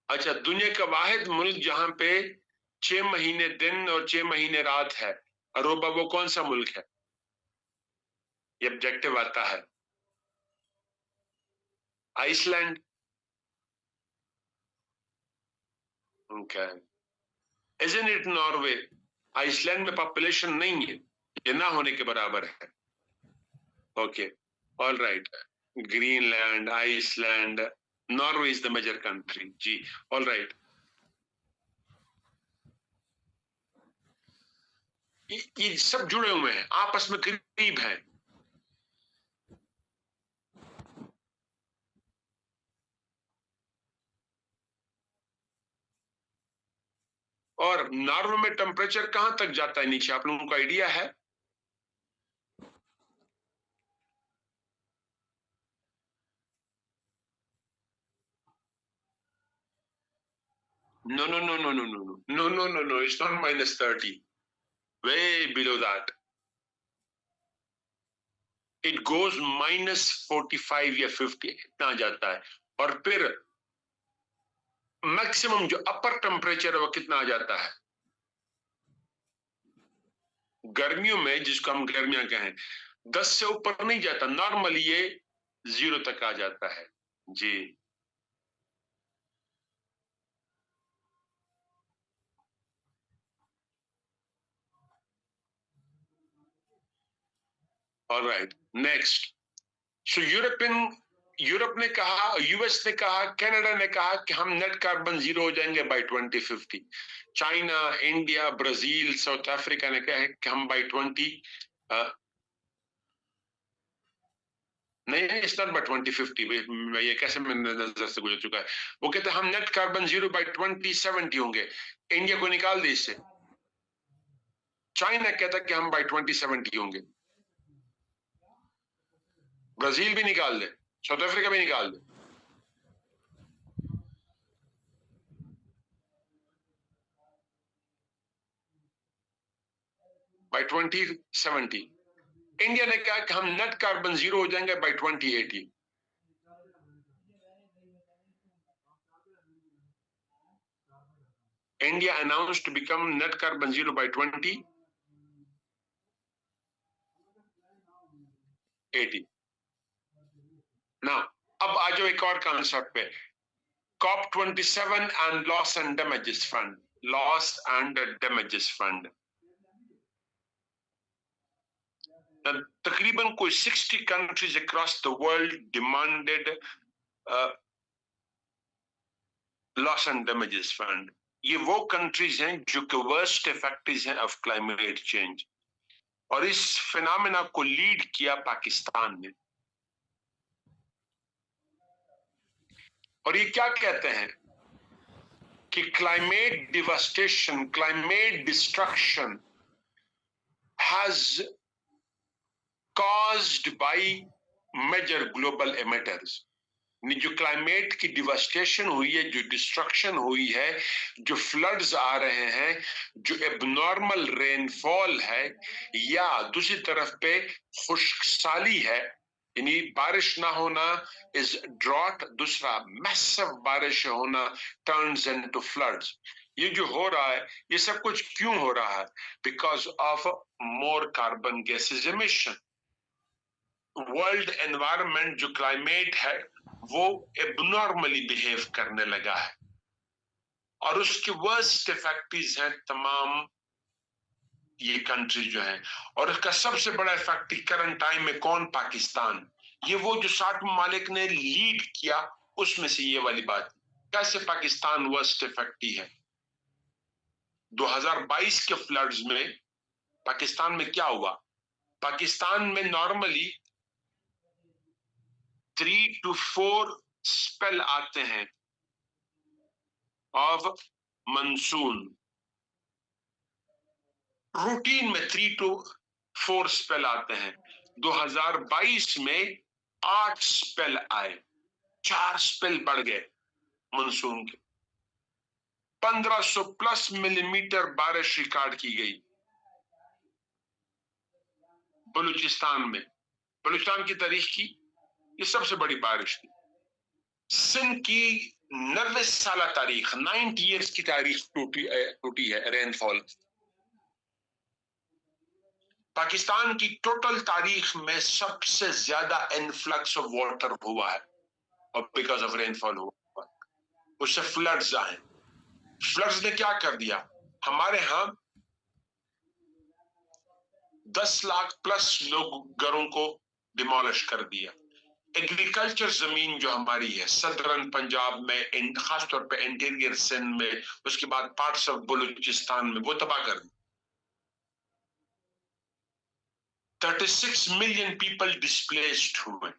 अच्छा, दुनिया का वाहिद मुल्क जहां पे 6 महीने दिन और 6 महीने रात है, अरोबा, वो कौन सा मुल्क है? ये ऑब्जेक्टिव आता है. Iceland. Okay, isn't it Norway? Iceland में पॉपुलेशन नहीं है, ये ना होने के बराबर है. Okay, all right. Greenland, Iceland, Norway is the major country. जी, ऑल राइट. ये सब जुड़े हुए हैं, आपस में करीब हैं. और नॉर्वे में टेम्परेचर कहां तक जाता है नीचे, आप लोगों को आइडिया है? No, no, no, no, no, no, no, no, no, no, no. It's not minus 30. Way below that. It goes minus 45 या 50 इतना जाता है, और फिर मैक्सिमम जो अपर टेम्परेचर है वो कितना आ जाता है गर्मियों में, जिसको हम गर्मियां कहें, 10 से ऊपर नहीं जाता, नॉर्मली ये 0 तक आ जाता है जी। Alright, next. सो यूरोप ने कहा, यूएस ने कहा, कनाडा ने कहा कि हम नेट कार्बन 0 हो जाएंगे by 2050। China, India, Brazil, South Africa ने कहा कि हम बाय 20 नहीं, इट्स नॉट बाय 2050। ये कैसे मेरे नजर से गुजर चुका है। वो कहते हैं हम नेट कार्बन 0 बाय 2070 होंगे। इंडिया को निकाल दे इससे। चाइना कहता है कि हम बाय 2070 होंगे। ब्राजील भी निकाल दे, साउथ अफ्रीका भी निकाल दे। बाय 2070 इंडिया ने कहा कि हम नेट कार्बन 0 हो जाएंगे bye 2080। India announced to become net carbon 0 by 2080। Now, अब आ जाओ एक और कॉन्सेप्ट पे, COP27 and Loss and Damages Fund। Loss and Damages Fund तकरीबन कोई 60 countries across the world demanded Loss and Damages Fund। ये वो कंट्रीज हैं जो कि वर्स्ट इफेक्ट्स हैं ऑफ क्लाइमेट चेंज, और इस फिनोमेना को लीड किया पाकिस्तान ने। और ये क्या कहते हैं कि climate devastation, climate destruction has caused by major global emitters। जो क्लाइमेट की डिवास्टेशन हुई है, जो डिस्ट्रक्शन हुई है, जो फ्लड्स आ रहे हैं, जो एबनॉर्मल रेनफॉल है, या दूसरी तरफ पे खुश्कसाली है, यानी बारिश ना होना इज ड्रॉट, दूसरा मैसिव बारिश होना टर्न्स इनटू फ्लड्स। ये जो हो रहा है, ये सब कुछ क्यों हो रहा है? Because of more carbon gases emission. World environment, जो क्लाइमेट है, वो एबनॉर्मली बिहेव करने लगा है, और उसके वर्स्ट इफेक्ट्स हैं तमाम ये कंट्री जो है। और उसका सबसे बड़ा इफेक्ट करंट टाइम में कौन? पाकिस्तान। ये वो जो 60 ममालिक ने लीड किया, उसमें से ये वाली बात। कैसे पाकिस्तान वर्स्ट इफेक्टी है? 2022 के फ्लड्स में पाकिस्तान में क्या हुआ? पाकिस्तान में नॉर्मली 3 to 4 स्पेल आते हैं ऑफ मानसून। रूटीन में 3 to 4 स्पेल आते हैं। 2022 में 8 स्पेल आए, 4 स्पेल बढ़ गए मानसून के। 1500 प्लस मिलीमीटर बारिश रिकॉर्ड की गई बलूचिस्तान में। बलूचिस्तान की तारीख की ये सबसे बड़ी बारिश थी। सिंध की 90 साल तारीख, 90 ईयर्स की तारीख टूटी है रेनफॉल। पाकिस्तान की टोटल तारीख में सबसे ज्यादा इनफ्लक्स ऑफ वाटर हुआ है, और बिकॉज ऑफ रेनफॉल हुआ, उससे फ्लड्स आए। फ्लड्स ने क्या कर दिया? हमारे यहां 10 लाख प्लस लोग घरों को डिमोलिश कर दिया। एग्रीकल्चर जमीन जो हमारी है सदरन पंजाब में, खासतौर पे इंटीरियर सिंध में, उसके बाद पार्ट्स ऑफ बलूचिस्तान में, वो तबाह कर दी। 36 मिलियन पीपल डिस्प्लेस्ड हुए।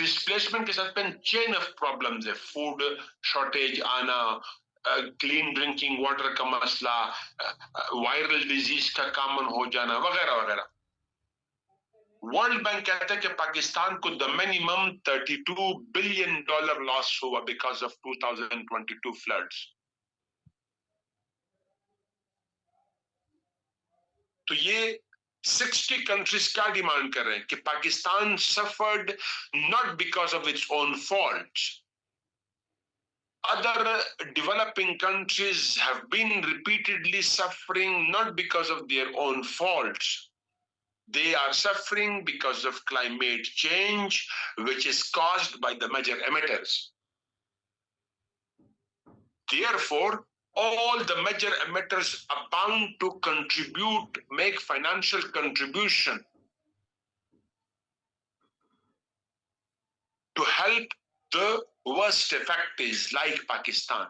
डिस्प्लेसमेंट के साथ चेन ऑफ प्रॉब्लम्स है, फूड शॉर्टेज आना, क्लीन ड्रिंकिंग वाटर का मसला, वायरल डिजीज का कॉमन हो जाना, वगैरह वगैरह। वर्ल्ड बैंक कहता है कि पाकिस्तान को द मिनिमम $32 बिलियन लॉस हुआ बिकॉज ऑफ 2022 फ्लड्स। तो ये 60 कंट्रीज क्या डिमांड कर रहे हैं कि Pakistan suffered not because of its own fault. Other developing countries have been repeatedly suffering not because of their own faults. They are suffering because of climate change, which is caused by the major emitters. Therefore, all the major emitters are bound to contribute, make financial contribution to help the worst affected like Pakistan.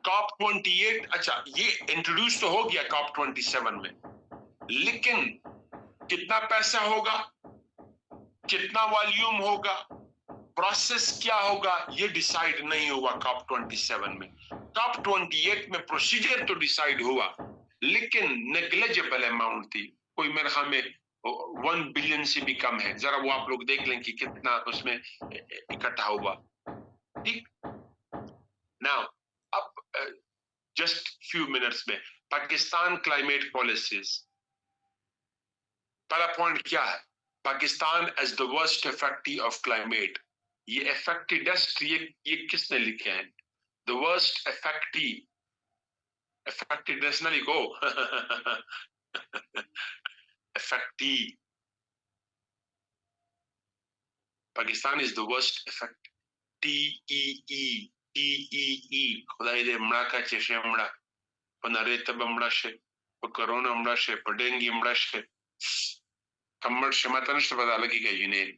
COP28, अच्छा ये introduce तो हो गया COP27 में, लेकिन कितना पैसा होगा, कितना वॉल्यूम होगा, प्रोसेस क्या होगा, ये डिसाइड नहीं हुआ COP27 में। COP28 में प्रोसीजर तो डिसाइड हुआ, लेकिन नेग्लिजिबल अमाउंट थी, कोई मेरे ख्याल में 1 बिलियन से भी कम है। जरा वो आप लोग देख लें कि कितना उसमें इकट्ठा हुआ। ठीक, नाउ अब जस्ट फ्यू मिनट्स में पाकिस्तान क्लाइमेट पॉलिसीज। पहला पॉइंट क्या है, Pakistan as the worst affectee of climate. ये इफेक्टिडेस्ट ये किसने लिखे हैं? द वर्स्ट इफेक्टी, इफेक्टिडेस्ट ना लिखो affectee. Pakistan is the worst affect, TEE खुदा दे मड़ा का चेशे मड़ा पनारे तब मड़ा शे कोरोना मड़ा शे पडेंगी मड़ा शे कमर शमातन से पता लगी गई इन्हें।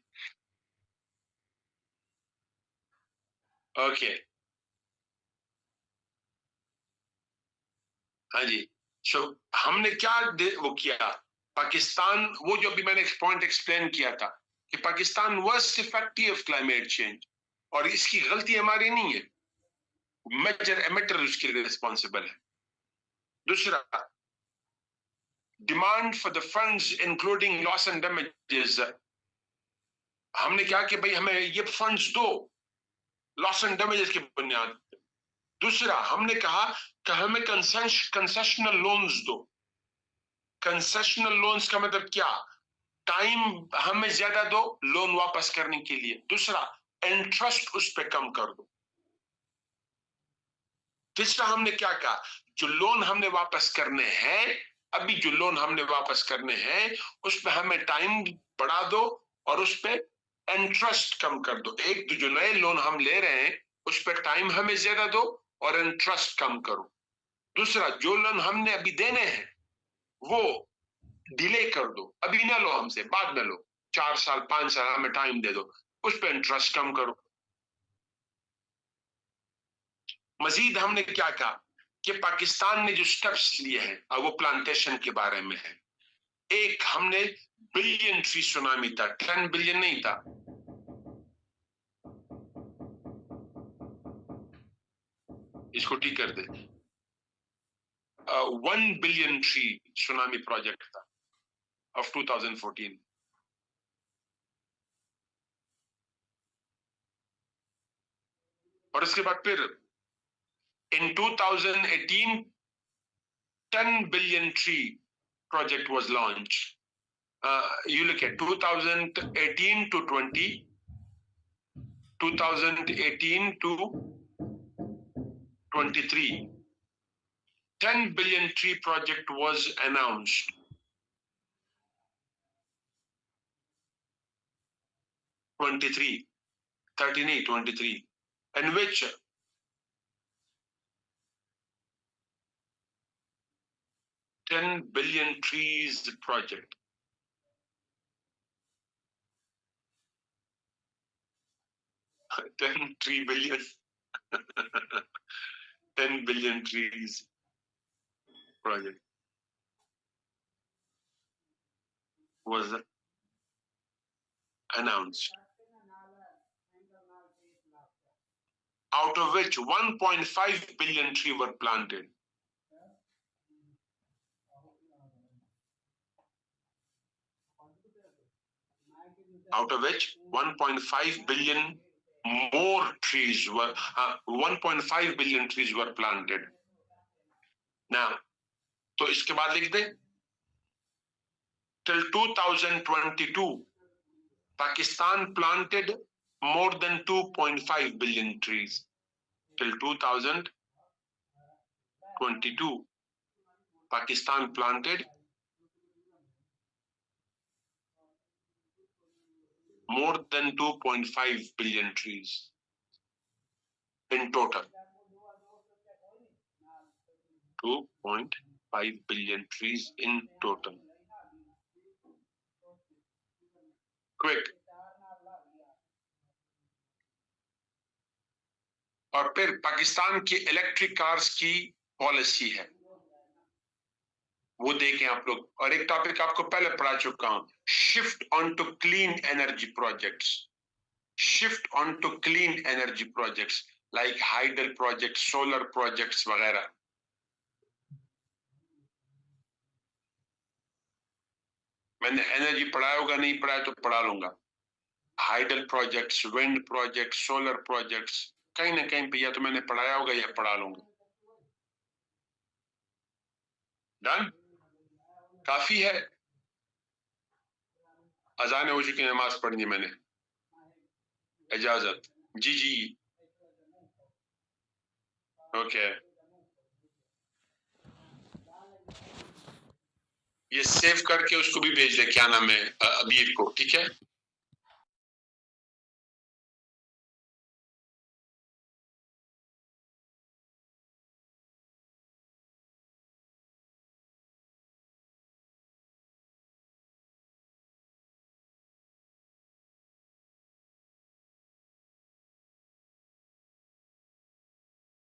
ओके, हाँ जी। सो हमने क्या वो किया, पाकिस्तान, वो जो भी मैंने एक पॉइंट एक्सप्लेन किया था कि Pakistan worst effective of climate change, और इसकी गलती हमारी नहीं है, मेजर एमिटर उसके लिए रिस्पॉन्सिबल है। दूसरा, demand for the funds including loss and damages, हमने क्या कि भाई हमें ये फंड्स दो लॉस एंड डैमेजेस की बुनियाद। दूसरा, हमने कहा कि हमें कंसेशनल लोन्स दो। कंसेशनल लोन्स का मतलब क्या, टाइम हमें ज्यादा दो लोन वापस करने के लिए। दूसरा, इंटरेस्ट उस पर कम कर दो। तीसरा, हमने क्या कहा, जो लोन हमने वापस करने हैं, अभी जो लोन हमने वापस करने हैं उस पर हमें टाइम बढ़ा दो और उस पर इंटरेस्ट कम कर दो। एक तो जो नए लोन हम ले रहे हैं उस पर टाइम हमें ज्यादा दो और इंटरेस्ट कम करो। दूसरा, जो लोन हमने अभी देने हैं वो डिले कर दो, अभी ना लो हमसे, बाद में लो, 4 साल 5 साल हमें टाइम दे दो, उस पर इंटरेस्ट कम करो। मजीद हमने क्या कहा कि पाकिस्तान ने जो स्टेप्स लिए हैं, अब वो प्लांटेशन के बारे में है। एक, हमने बिलियन ट्री सुनामी था, 10 बिलियन नहीं था, इसको ठीक कर दे, 1 बिलियन ट्री सुनामी प्रोजेक्ट था ऑफ 2014। और इसके बाद फिर in 2018 10 billion tree project was launched. You look at 2018 to 20, 2018 to 23, 10 billion tree project was announced. 23, 13, 23, in which 10 billion trees project. $3 billion, 10 billion trees project was announced, out of which 1.5 billion trees were planted. out of which 1.5 billion more trees were 1.5 billion trees were planted. Now, तो इसके बाद लिख दे till 2022 Pakistan planted more than 2.5 billion trees. Till 2022 Pakistan planted more than 2.5 billion trees in total. 2.5 billion trees in total. Quick. और फिर पाकिस्तान की electric cars की policy है, वो देखें आप लोग। और एक टॉपिक आपको पहले पढ़ा चुका हूं, shift on to clean energy projects, shift on to clean energy projects like hydel project, solar projects वगैरह। मैंने एनर्जी पढ़ाया होगा, नहीं पढ़ाया तो पढ़ा लूंगा। Hydel projects, wind projects, solar projects, कहीं ना कहीं पे या तो मैंने पढ़ाया होगा या पढ़ा लूंगा। डन? काफी है। अजान हो चुकी, नमाज पढ़नी मैंने, इजाजत। जी जी, ओके। ये सेव करके उसको भी भेज दे, क्या नाम है, अबीर को, ठीक है।